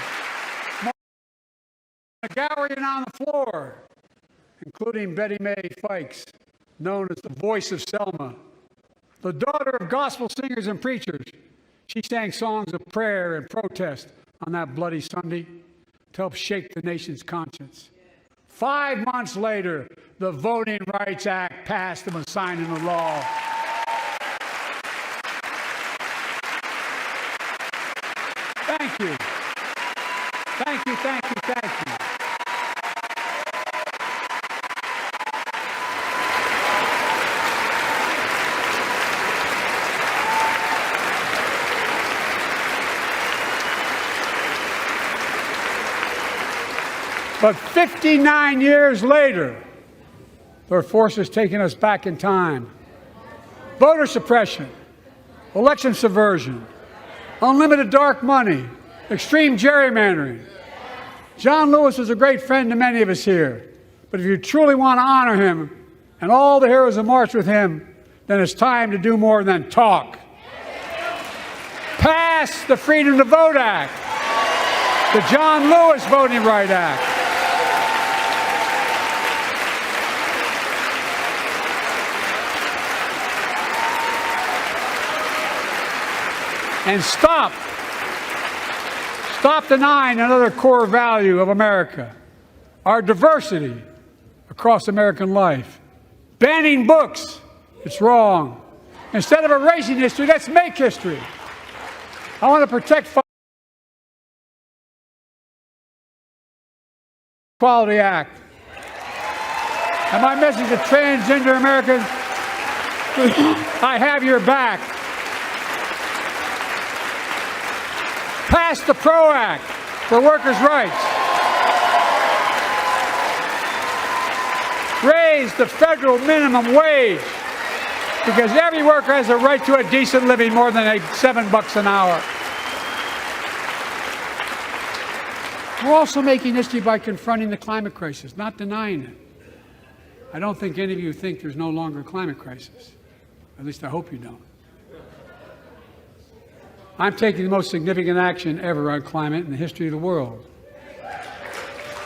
a gallery and on the floor, including Betty Mae Fikes, known as the voice of Selma, the daughter of gospel singers and preachers. She sang songs of prayer and protest on that bloody Sunday to help shake the nation's conscience. 5 months later, the Voting Rights Act passed and was signed into law. Thank you. Thank you, thank you, thank you. But 59 years later, there are forces taking us back in time. Voter suppression, election subversion, unlimited dark money, extreme gerrymandering. John Lewis was a great friend to many of us here. But if you truly want to honor him and all the heroes who marched with him, then it's time to do more than talk. Pass the Freedom to Vote Act, the John Lewis Voting Rights Act. And stop denying another core value of America, our diversity across American life. Banning books, it's wrong. Instead of erasing history, let's make history. I want to protect Equality Act. And my message to transgender Americans, I have your back. Pass the PRO Act for workers' rights. Raise the federal minimum wage, because every worker has a right to a decent living more than $7 an hour. We're also making history by confronting the climate crisis, not denying it. I don't think any of you think there's no longer a climate crisis. At least I hope you don't. I'm taking the most significant action ever on climate in the history of the world.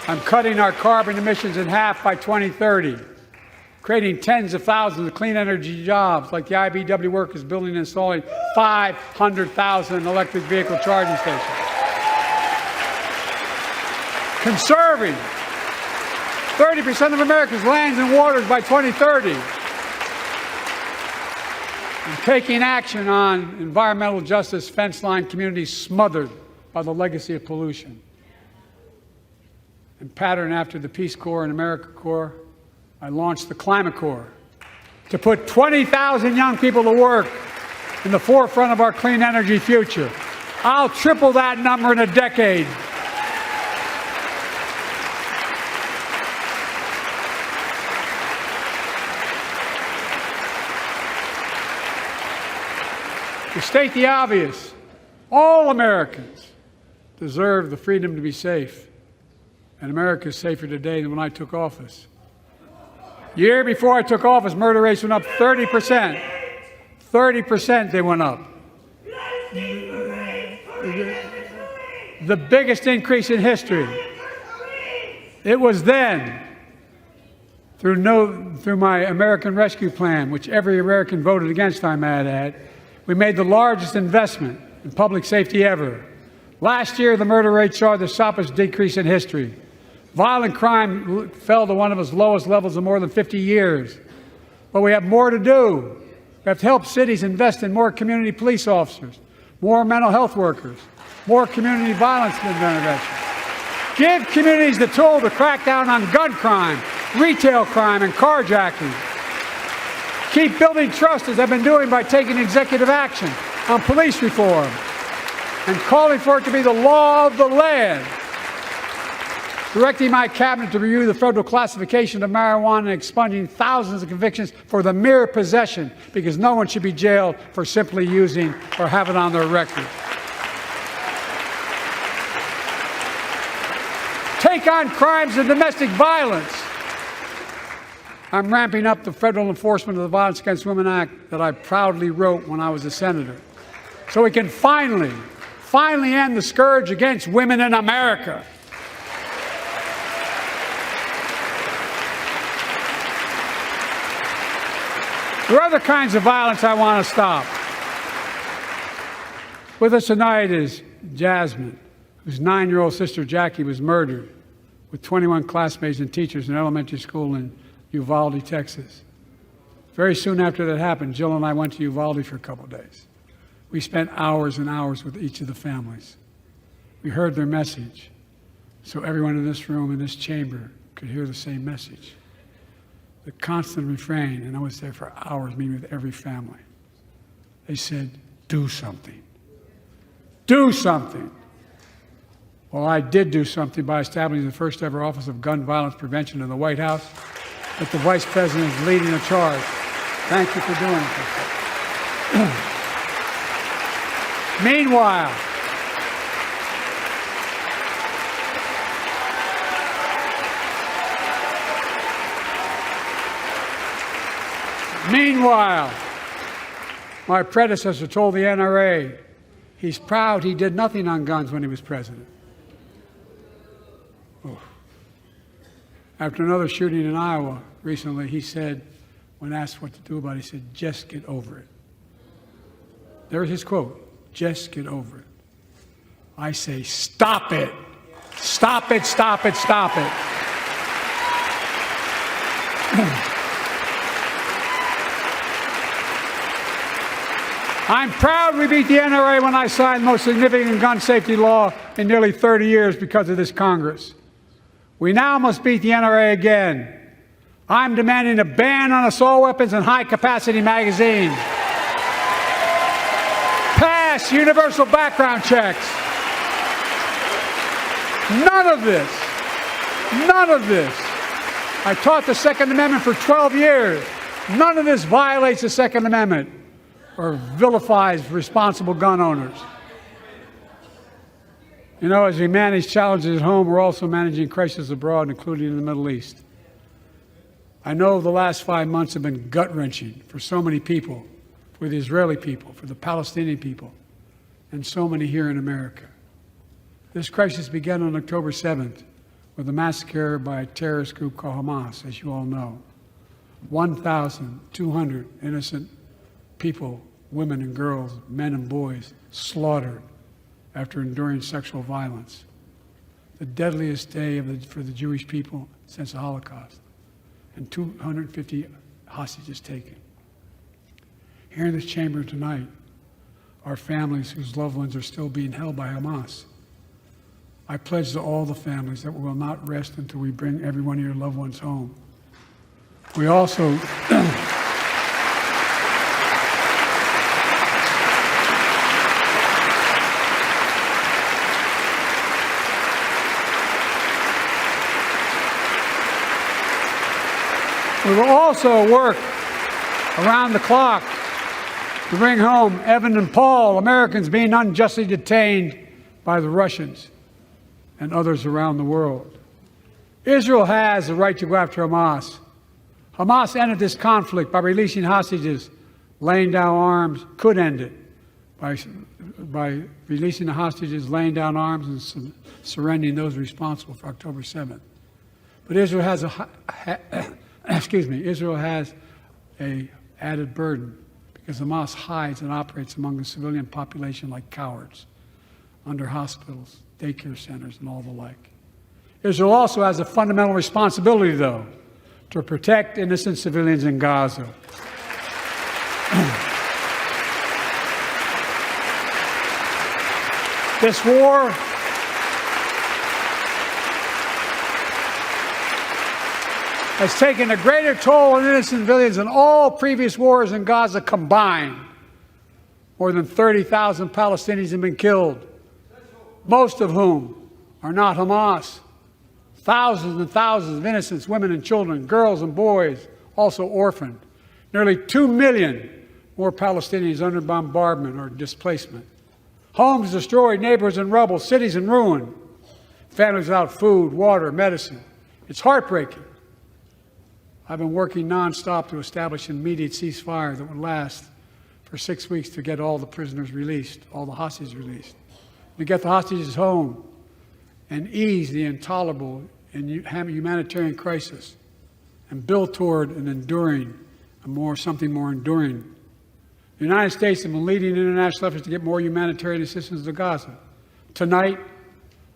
I'm cutting our carbon emissions in half by 2030, creating tens of thousands of clean energy jobs, like the IBEW workers building and installing 500,000 electric vehicle charging stations. Conserving 30% of America's lands and waters by 2030. And taking action on environmental justice fence line communities smothered by the legacy of pollution. And patterned after the Peace Corps and AmeriCorps, I launched the Climate Corps to put 20,000 young people to work in the forefront of our clean energy future. I'll triple that number in a decade. To state the obvious, all Americans deserve the freedom to be safe. And America is safer today than when I took office. The year before I took office, murder rates went up 30%. 30% they went up. The biggest increase in history. It was then, through my American Rescue Plan, which every American voted against, I might add, we made the largest investment in public safety ever. Last year, the murder rate saw the sharpest decrease in history. Violent crime fell to one of its lowest levels in more than 50 years. But we have more to do. We have to help cities invest in more community police officers, more mental health workers, more community violence intervention. Give communities the tool to crack down on gun crime, retail crime, and carjacking. Keep building trust, as I've been doing by taking executive action on police reform and calling for it to be the law of the land. Directing my cabinet to review the federal classification of marijuana and expunging thousands of convictions for the mere possession, because no one should be jailed for simply using or have it on their record. Take on crimes of domestic violence. I'm ramping up the federal enforcement of the Violence Against Women Act that I proudly wrote when I was a senator, so we can finally end the scourge against women in America. There are other kinds of violence I want to stop. With us tonight is Jasmine, whose 9-year-old sister Jackie was murdered with 21 classmates and teachers in elementary school in Uvalde, Texas. Very soon after that happened, Jill and I went to Uvalde for a couple of days. We spent hours and hours with each of the families. We heard their message, so everyone in this room, in this chamber, could hear the same message. The constant refrain, and I was there for hours meeting with every family. They said, do something. Do something. Well, I did do something by establishing the first ever Office of Gun Violence Prevention in the White House, that the Vice President is leading the charge. Thank you for doing it. Meanwhile, my predecessor told the NRA he's proud he did nothing on guns when he was president. Oh. After another shooting in Iowa recently, he said, when asked what to do about it, he said, just get over it. There's his quote, just get over it. I say, stop it. Stop it, stop it, stop it. I'm proud we beat the NRA when I signed the most significant gun safety law in nearly 30 years because of this Congress. We now must beat the NRA again. I'm demanding a ban on assault weapons and high-capacity magazines. Pass universal background checks. None of this. I taught the Second Amendment for 12 years. None of this violates the Second Amendment or vilifies responsible gun owners. You know, as we manage challenges at home, we're also managing crises abroad, including in the Middle East. I know the last 5 months have been gut-wrenching for so many people, for the Israeli people, for the Palestinian people, and so many here in America. This crisis began on October 7th with a massacre by a terrorist group called Hamas, as you all know. 1,200 innocent people, women and girls, men and boys, slaughtered after enduring sexual violence. The deadliest day for the Jewish people since the Holocaust, and 250 hostages taken. Here in this chamber tonight are families whose loved ones are still being held by Hamas. I pledge to all the families that we will not rest until we bring every one of your loved ones home. We also We will also work around the clock to bring home Evan and Paul, Americans being unjustly detained by the Russians and others around the world. Israel has the right to go after Hamas. Hamas ended this conflict by releasing hostages, laying down arms, could end it by releasing the hostages, laying down arms, and surrendering those responsible for October 7th. But Israel has Israel has a added burden because Hamas hides and operates among the civilian population like cowards, under hospitals, daycare centers, and all the like. Israel also has a fundamental responsibility, though, to protect innocent civilians in Gaza. This war has taken a greater toll on innocent civilians than all previous wars in Gaza combined. More than 30,000 Palestinians have been killed, most of whom are not Hamas. Thousands and thousands of innocent women and children, girls and boys, also orphaned. Nearly 2 million more Palestinians under bombardment or displacement. Homes destroyed, neighborhoods in rubble, cities in ruin. Families without food, water, medicine. It's heartbreaking. I've been working nonstop to establish an immediate ceasefire that would last for 6 weeks to get all the prisoners released, all the hostages released. To get the hostages home and ease the intolerable and humanitarian crisis and build toward an enduring, something more enduring. The United States has been leading international efforts to get more humanitarian assistance to Gaza. Tonight,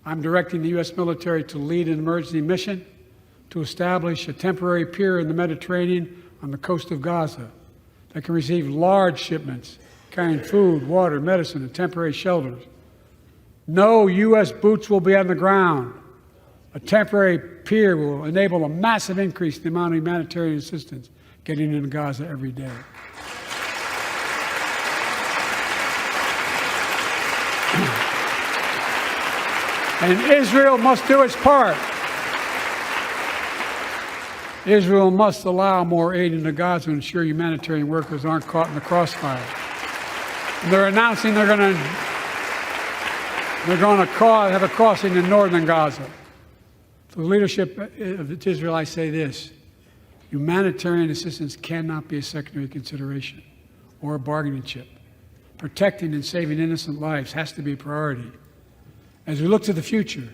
I'm directing the U.S. military to lead an emergency mission to establish a temporary pier in the Mediterranean on the coast of Gaza that can receive large shipments carrying food, water, medicine, and temporary shelters. No U.S. boots will be on the ground. A temporary pier will enable a massive increase in the amount of humanitarian assistance getting into Gaza every day. And Israel must do its part. Israel must allow more aid into Gaza to ensure humanitarian workers aren't caught in the crossfire. And they're announcing they're going to have a crossing in northern Gaza. To the leadership of Israel, I say this: humanitarian assistance cannot be a secondary consideration or a bargaining chip. Protecting and saving innocent lives has to be a priority. As we look to the future,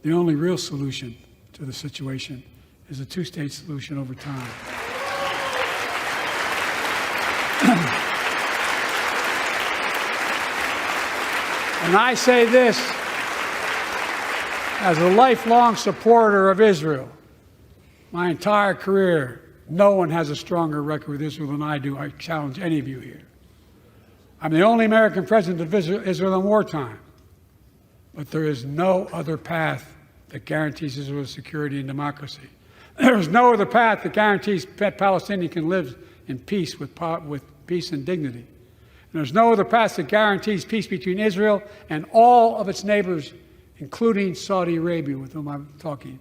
the only real solution to the situation is a two-state solution over time. And I say this as a lifelong supporter of Israel. My entire career, no one has a stronger record with Israel than I do. I challenge any of you here. I'm the only American president of Israel in wartime. But there is no other path that guarantees Israel's security and democracy. There is no other path that guarantees Palestinians can live in peace with peace and dignity. And there's no other path that guarantees peace between Israel and all of its neighbors, including Saudi Arabia, with whom I'm talking.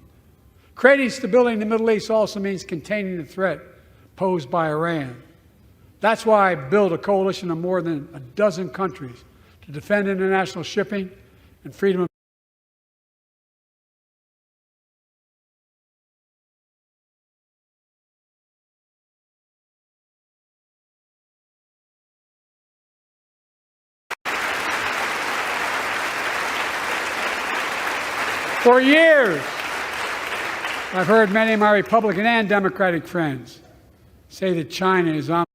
Creating stability in the Middle East also means containing the threat posed by Iran. That's why I built a coalition of more than a dozen countries to defend international shipping and freedom of For years, I've heard many of my Republican and Democratic friends say that China is on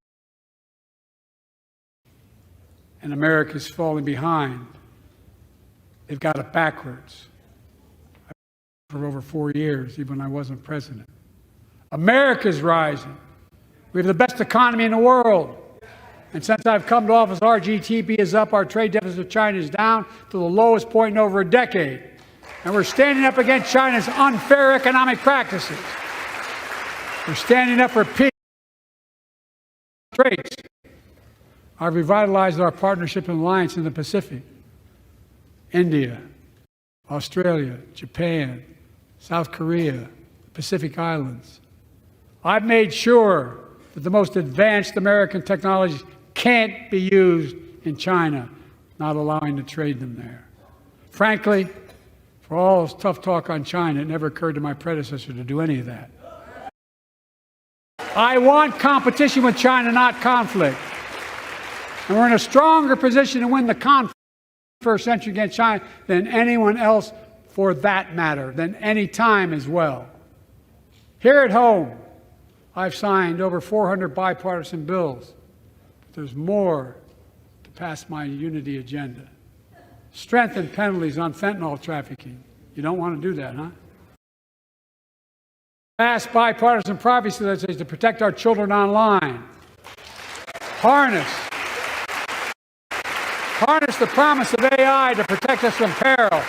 and America is falling behind. They've got it backwards. For over 4 years, even when I wasn't president. America's rising. We have the best economy in the world. And since I've come to office, our GDP is up, our trade deficit with China is down to the lowest point in over a decade. And we're standing up against China's unfair economic practices. We're standing up for peace. Traits. I've revitalized our partnership and alliance in the Pacific. India, Australia, Japan, South Korea, Pacific Islands. I've made sure that the most advanced American technologies can't be used in China, not allowing to trade them there. Frankly, for all this tough talk on China, it never occurred to my predecessor to do any of that. I want competition with China, not conflict. And we're in a stronger position to win the conflict in the 21st century against China than anyone else, for that matter, than any time as well. Here at home, I've signed over 400 bipartisan bills, but there's more to pass my unity agenda. Strengthen penalties on fentanyl trafficking. You don't want to do that, huh? Pass bipartisan privacy legislation to protect our children online. Harness the promise of AI to protect us from peril.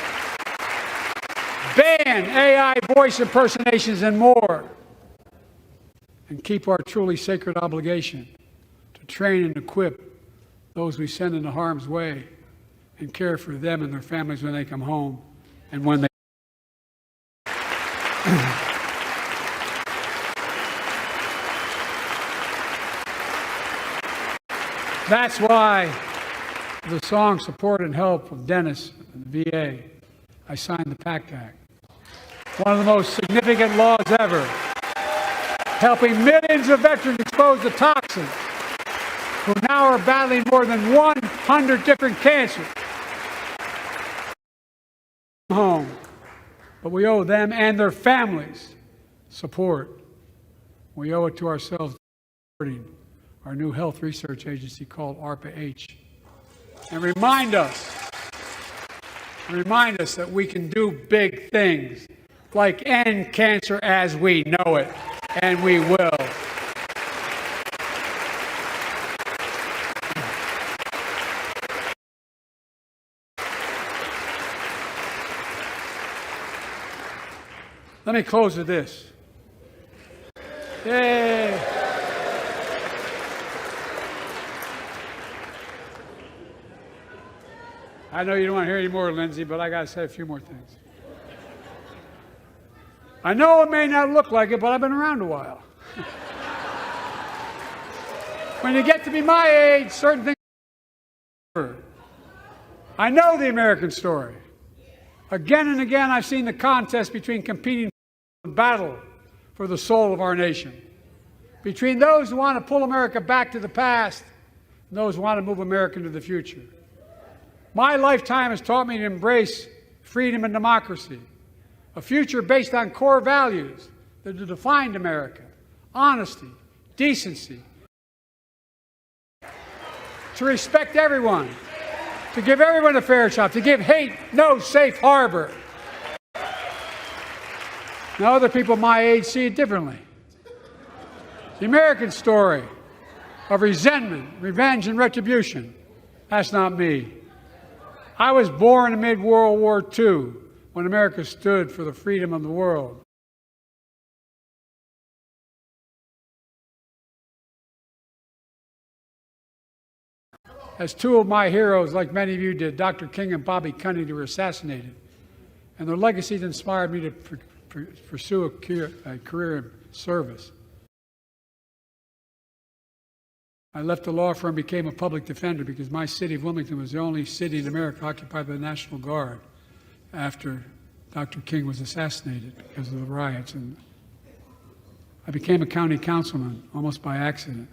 Ban AI voice impersonations and more. And keep our truly sacred obligation to train and equip those we send into harm's way and care for them and their families when they come home and when they That's why the song Support and Help of Dennis and the VA, I signed the PACT Act. One of the most significant laws ever, helping millions of veterans exposed to toxins who now are battling more than 100 different cancers. Home. But we owe them and their families support. We owe it to ourselves supporting our new health research agency called ARPA-H. And remind us that we can do big things, like end cancer as we know it, and we will. Let me close with this. Yay! I know you don't want to hear any more, Lindsay, but I got to say a few more things. I know it may not look like it, but I've been around a while. When you get to be my age, certain things. I know the American story. Again and again, I've seen the contest between competing battle for the soul of our nation, between those who want to pull America back to the past and those who want to move America into the future. My lifetime has taught me to embrace freedom and democracy, a future based on core values that have defined America: honesty, decency, to respect everyone, to give everyone a fair shot, to give hate no safe harbor. Now, other people my age see it differently. The American story of resentment, revenge, and retribution, that's not me. I was born amid World War II, when America stood for the freedom of the world. As two of my heroes, like many of you did, Dr. King and Bobby Kennedy, were assassinated, and their legacies inspired me to pursue a career in service. I left the law firm and became a public defender because my city of Wilmington was the only city in America occupied by the National Guard after Dr. King was assassinated because of the riots. And I became a county councilman almost by accident.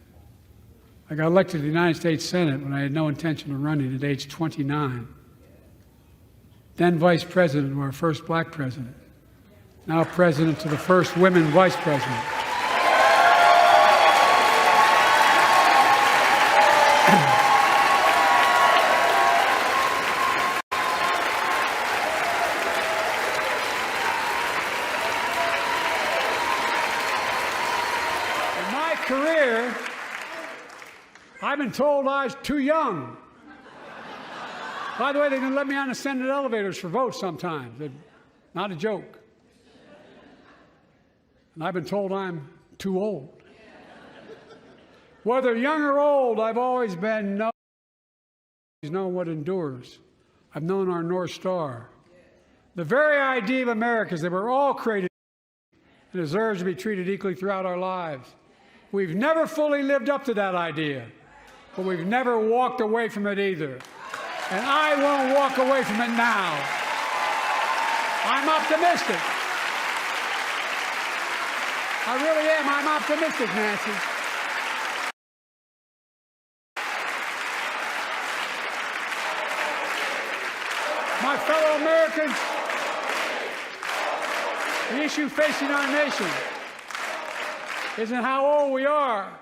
I got elected to the United States Senate when I had no intention of running at age 29. Then vice president to our first black president. Now president to the first women vice president. I've been told I was too young. By the way, they didn't let me on the Senate elevators for votes sometimes. Not a joke. And I've been told I'm too old. Whether young or old, I've always been known what endures. I've known our North Star. The very idea of America is that we're all created and deserves to be treated equally throughout our lives. We've never fully lived up to that idea, but we've never walked away from it either. And I won't walk away from it now. I'm optimistic. I really am. I'm optimistic, Nancy. My fellow Americans, the issue facing our nation isn't how old we are,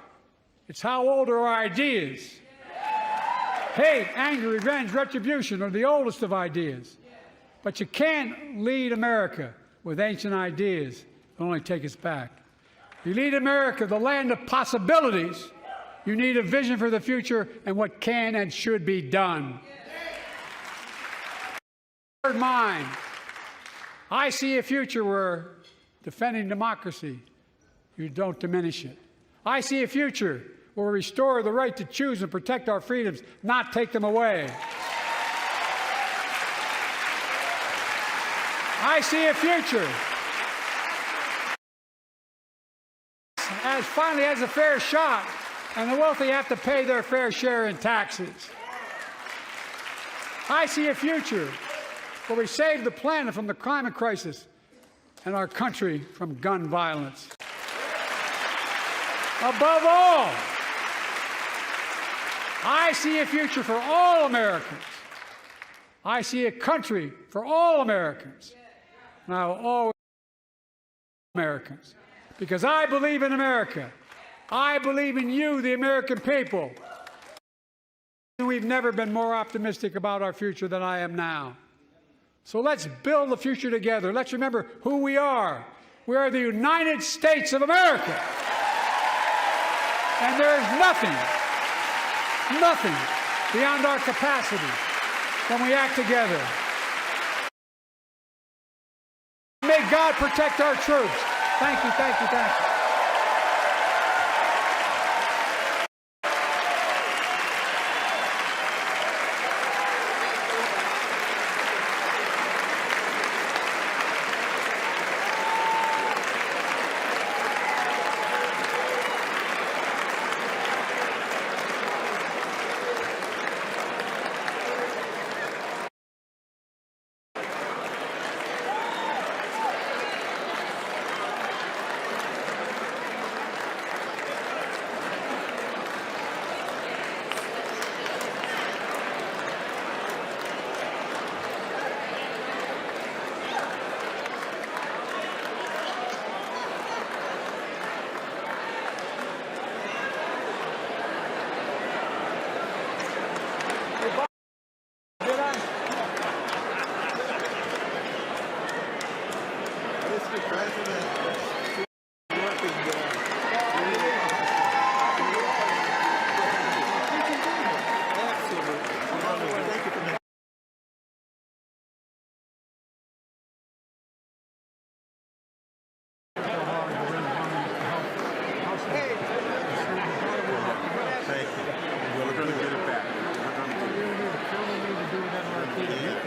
it's how old are our ideas. Hate, anger, revenge, retribution are the oldest of ideas. But you can't lead America with ancient ideas that only take us back. You lead America, the land of possibilities. You need a vision for the future and what can and should be done. Mine. I see a future where defending democracy, you don't diminish it. I see a future where we restore the right to choose and protect our freedoms, not take them away. I see a future as finally has a fair shot, and the wealthy have to pay their fair share in taxes. I see a future where we save the planet from the climate crisis and our country from gun violence. Above all, I see a future for all Americans. I see a country for all Americans. And I will always Americans, because I believe in America. I believe in you, the American people. And we've never been more optimistic about our future than I am now. So let's build the future together. Let's remember who we are. We are the United States of America. And there is nothing beyond our capacity when we act together. May God protect our troops. Thank you, thank you, thank you.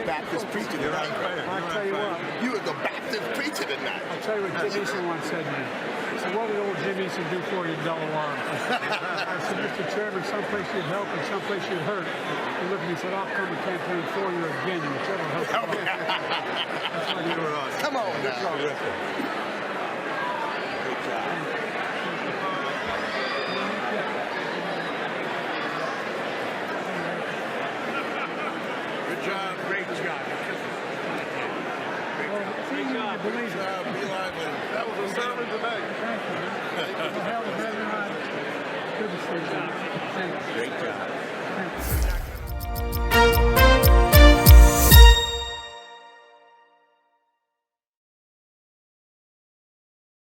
Baptist preacher tonight. I'll tell you what. You were the Baptist preacher tonight. I'll tell you what Jim Eason once said to me. He said, what did old Jim Eason do for you, dull alarm? I said, Mr. Chairman, someplace you'd help and someplace you'd hurt. He looked at me and said, I'll come and campaign for you again. Whichever helps you. Come on now. Good job. Great job. Great job. That was a sermon today. Thank you. Well, hell, very nice. Good to see you. Thank you. Great job.